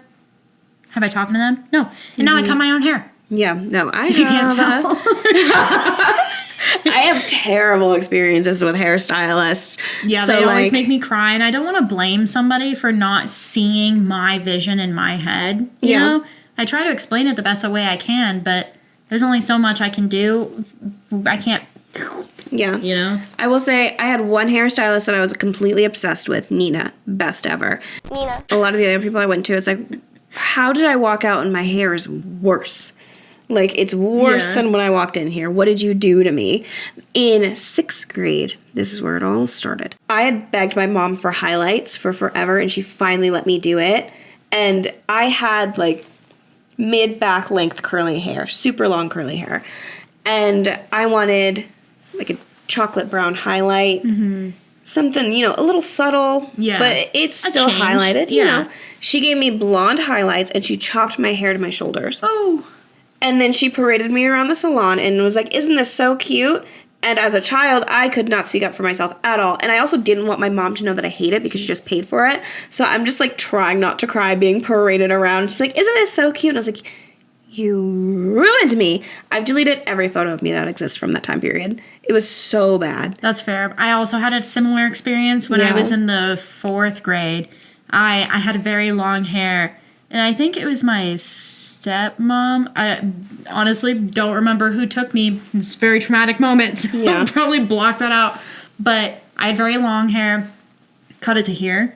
Have I talked to them? No. And now I cut my own hair. Yeah, no, I You can't tell. I have terrible experiences with hairstylists. Yeah, so they always like, make me cry, and I don't want to blame somebody for not seeing my vision in my head. You know? I try to explain it the best way I can, but there's only so much I can do. I can't, yeah. you know? I will say I had one hairstylist that I was completely obsessed with, Nina. Best ever. Nina. A lot of the other people I went to, it's like, how did I walk out and my hair is worse? Like, it's worse than when I walked in here. What did you do to me? In 6th grade, this is where it all started. I had begged my mom for highlights for forever, and she finally let me do it. And I had, like, mid-back length curly hair, super long curly hair. And I wanted, like, a chocolate brown highlight. Something, you know, a little subtle, but it's still highlighted, you know. She gave me blonde highlights, and she chopped my hair to my shoulders. Oh. And then she paraded me around the salon and was like, isn't this so cute? And as a child, I could not speak up for myself at all. And I also didn't want my mom to know that I hate it because she just paid for it. So I'm just like trying not to cry, being paraded around. She's like, isn't this so cute? And I was like, you ruined me. I've deleted every photo of me that exists from that time period. It was so bad. That's fair. I also had a similar experience when I was in the 4th grade. I had very long hair, and I think it was my stepmom. I honestly don't remember who took me. It's a very traumatic moment. So I'll probably block that out. But I had very long hair, cut it to here.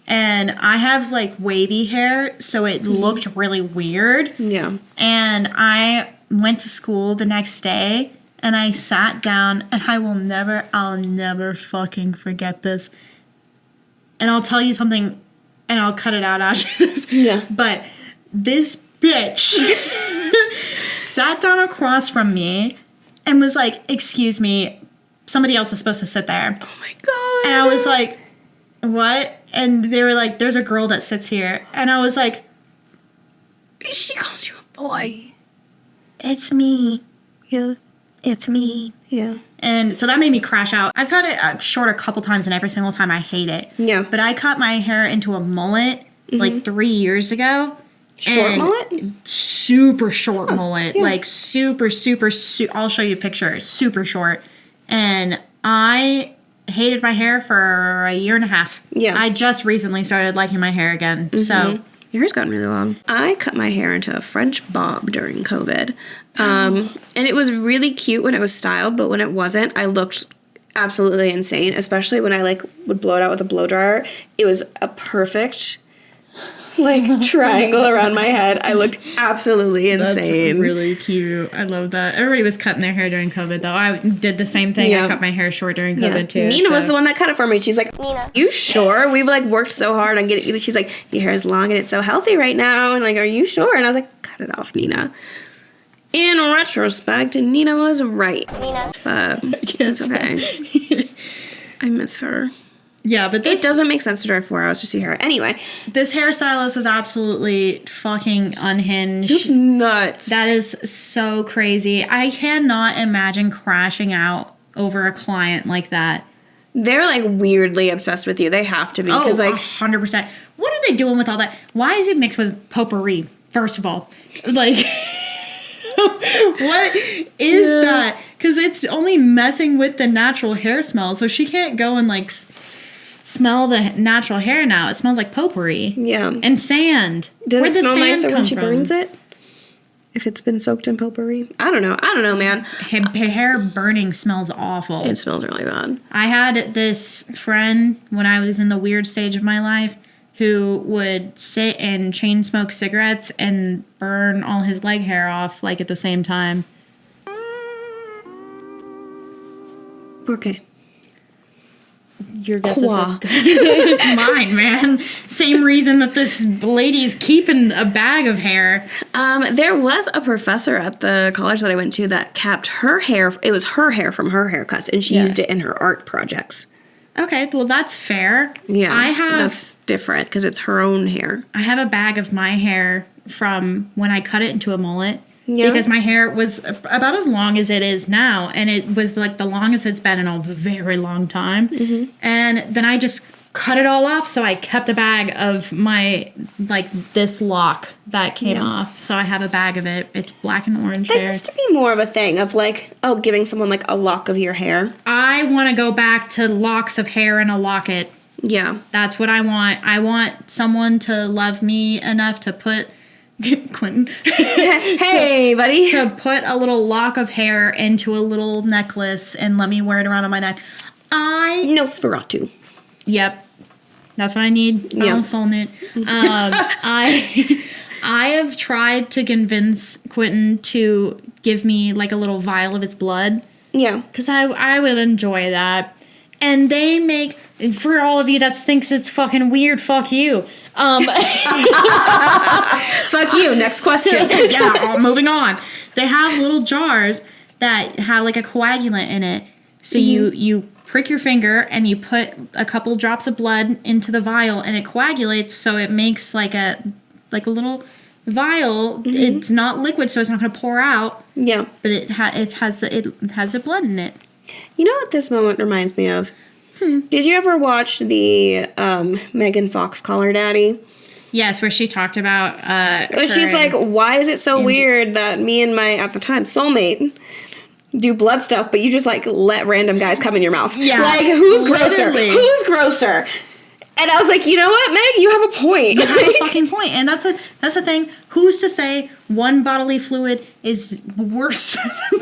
And I have like wavy hair, so it looked really weird. Yeah. And I went to school the next day, and I sat down, and I'll never fucking forget this. And I'll tell you something, and I'll cut it out after this. Yeah. But this bitch sat down across from me and was like, excuse me, somebody else is supposed to sit there. Oh my God. And I was like, what? And they were like, there's a girl that sits here. And I was like, she called you a boy. it's me. Yeah. It's me. Yeah. And so that made me crash out. I've cut it short a couple times, and every single time I hate it. Yeah. But I cut my hair into a mullet like 3 years ago. Short mullet? Super short mullet. Yeah. Like super, I'll show you a picture. Super short. And I hated my hair for a year and a half. Yeah. I just recently started liking my hair again. So your hair's gotten really long. I cut my hair into a French bob during COVID. And it was really cute when it was styled, but when it wasn't, I looked absolutely insane, especially when I like would blow it out with a blow dryer. It was a perfect like triangle around my head. I looked absolutely insane. That's really cute. I love that. Everybody was cutting their hair during COVID, though. I did the same thing. I cut my hair short during COVID, too. Nina was the one that cut it for me. She's like, Nina, you sure? We've like worked so hard on getting. She's like, your hair is long and it's so healthy right now. And like, are you sure? And I was like, cut it off, Nina. In retrospect, Nina was right. Nina. But it's okay. I miss her. Yeah, but this it doesn't make sense to drive 4 hours to see her. Anyway, this hairstylist is absolutely fucking unhinged. It's nuts. That is so crazy. I cannot imagine crashing out over a client like that. They're like weirdly obsessed with you. They have to be because like 100%. What are they doing with all that? Why is it mixed with potpourri? First of all, like, what is that? Because it's only messing with the natural hair smell. So she can't go and like smell the natural hair now. It smells like potpourri. Yeah. And sand. Does Where'd it smell nicer when she from? burns it? If it's been soaked in potpourri? I don't know, man. Hair burning smells awful. It smells really bad. I had this friend when I was in the weird stage of my life who would sit and chain smoke cigarettes and burn all his leg hair off like at the same time. Okay. Your guess is as good as mine, man. Same reason that this lady's keeping a bag of hair. There was a professor at the college that I went to that kept her hair. It was her hair from her haircuts, and she used it in her art projects. Okay, well that's fair. Yeah, that's different because it's her own hair. I have a bag of my hair from when I cut it into a mullet. Yeah. Because my hair was about as long as it is now. And it was like the longest it's been in a very long time. Mm-hmm. And then I just cut it all off. So I kept a bag of my, like, this lock that came off. So I have a bag of it. It's black and orange That hair. used to be more of a thing of like, oh, giving someone like a lock of your hair. I want to go back to locks of hair and a locket. Yeah. That's what I want. I want someone to love me enough to put Quentin. Hey, buddy. To put a little lock of hair into a little necklace and let me wear it around on my neck. Nosferatu. Yep. That's what I need. Yep. Soulmate. I have tried to convince Quentin to give me like a little vial of his blood. Yeah. Because I would enjoy that. And they make, for all of you that thinks it's fucking weird, fuck you. Fuck you. Next question. Yeah, moving on. They have little jars that have like a coagulant in it. So you prick your finger and you put a couple drops of blood into the vial and it coagulates, so it makes like a little vial. It's not liquid, so it's not going to pour out. Yeah. But it has the blood in it. You know what this moment reminds me of? Did you ever watch the Megan Fox Call Her Daddy? Yes, where she talked about She's like, why is it so weird that me and my, at the time, soulmate do blood stuff, but you just like let random guys come in your mouth? Yeah. Like, who's grosser? Literally. Who's grosser? And I was like, you know what, Meg? You have a point. You have a fucking point. And that's the thing. Who's to say one bodily fluid is worse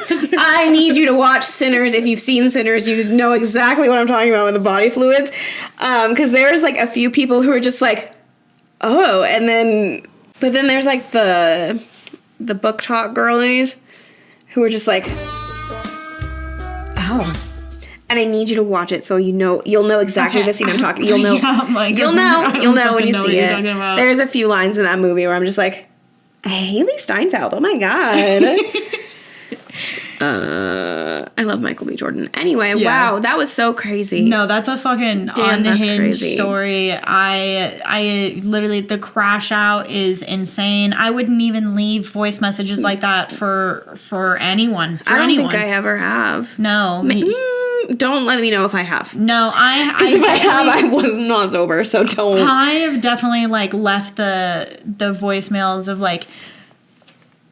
than I need you to watch Sinners. If you've seen Sinners, you know exactly what I'm talking about with the body fluids. Because there's like a few people who are just like, oh, but then there's like the book talk girlies who are just like, oh. And I need you to watch it so you'll know exactly the scene I'm talking. You'll know. Yeah, like, you'll know when you see it. About. There's a few lines in that movie where I'm just like, Haley Steinfeld. Oh my god. I love Michael B. Jordan. Anyway, wow, that was so crazy. No, that's a fucking unhinged crazy. story. I literally, the crash out is insane. I wouldn't even leave voice messages like that for anyone. I don't think I ever have. No. Don't let me know if I have. No, Because if I have, I was not sober, so don't. I have definitely like left the voicemails of like,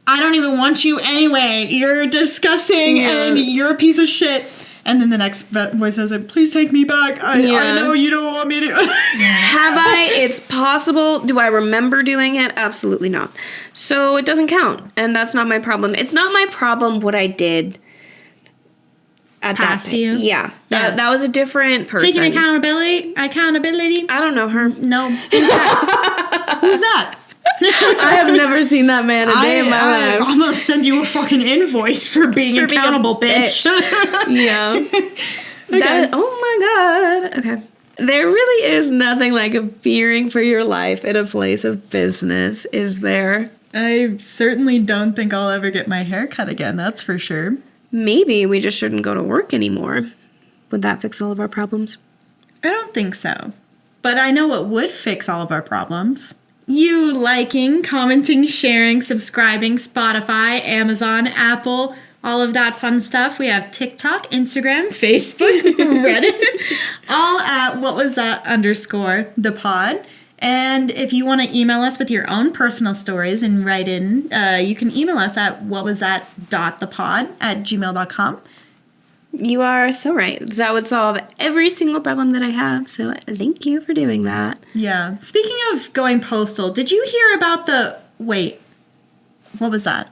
I don't even want you anyway. You're disgusting and you're a piece of shit. And then the next voice says, please take me back. I know you don't want me to. Have I? It's possible. Do I remember doing it? Absolutely not. So it doesn't count. And that's not my problem. It's not my problem what I did at Past that you? Yeah. That was a different person. Taking accountability? I don't know her. No. Who's that? Who's that? I have never seen that man a day in my life. I'm gonna send you a fucking invoice for being accountable, bitch. Yeah. Okay. Oh my god. Okay. There really is nothing like fearing for your life in a place of business, is there? I certainly don't think I'll ever get my hair cut again, that's for sure. Maybe we just shouldn't go to work anymore. Would that fix all of our problems? I don't think so. But I know what would fix all of our problems. You liking, commenting, sharing, subscribing, Spotify, Amazon, Apple, all of that fun stuff. We have TikTok, Instagram, Facebook, Reddit, all at _the pod. And if you want to email us with your own personal stories and write in, you can email us at whatwasthat.thepod@gmail.com. You are so right. That would solve every single problem that I have. So thank you for doing that. Yeah. Speaking of going postal, did you hear about wait, what was that?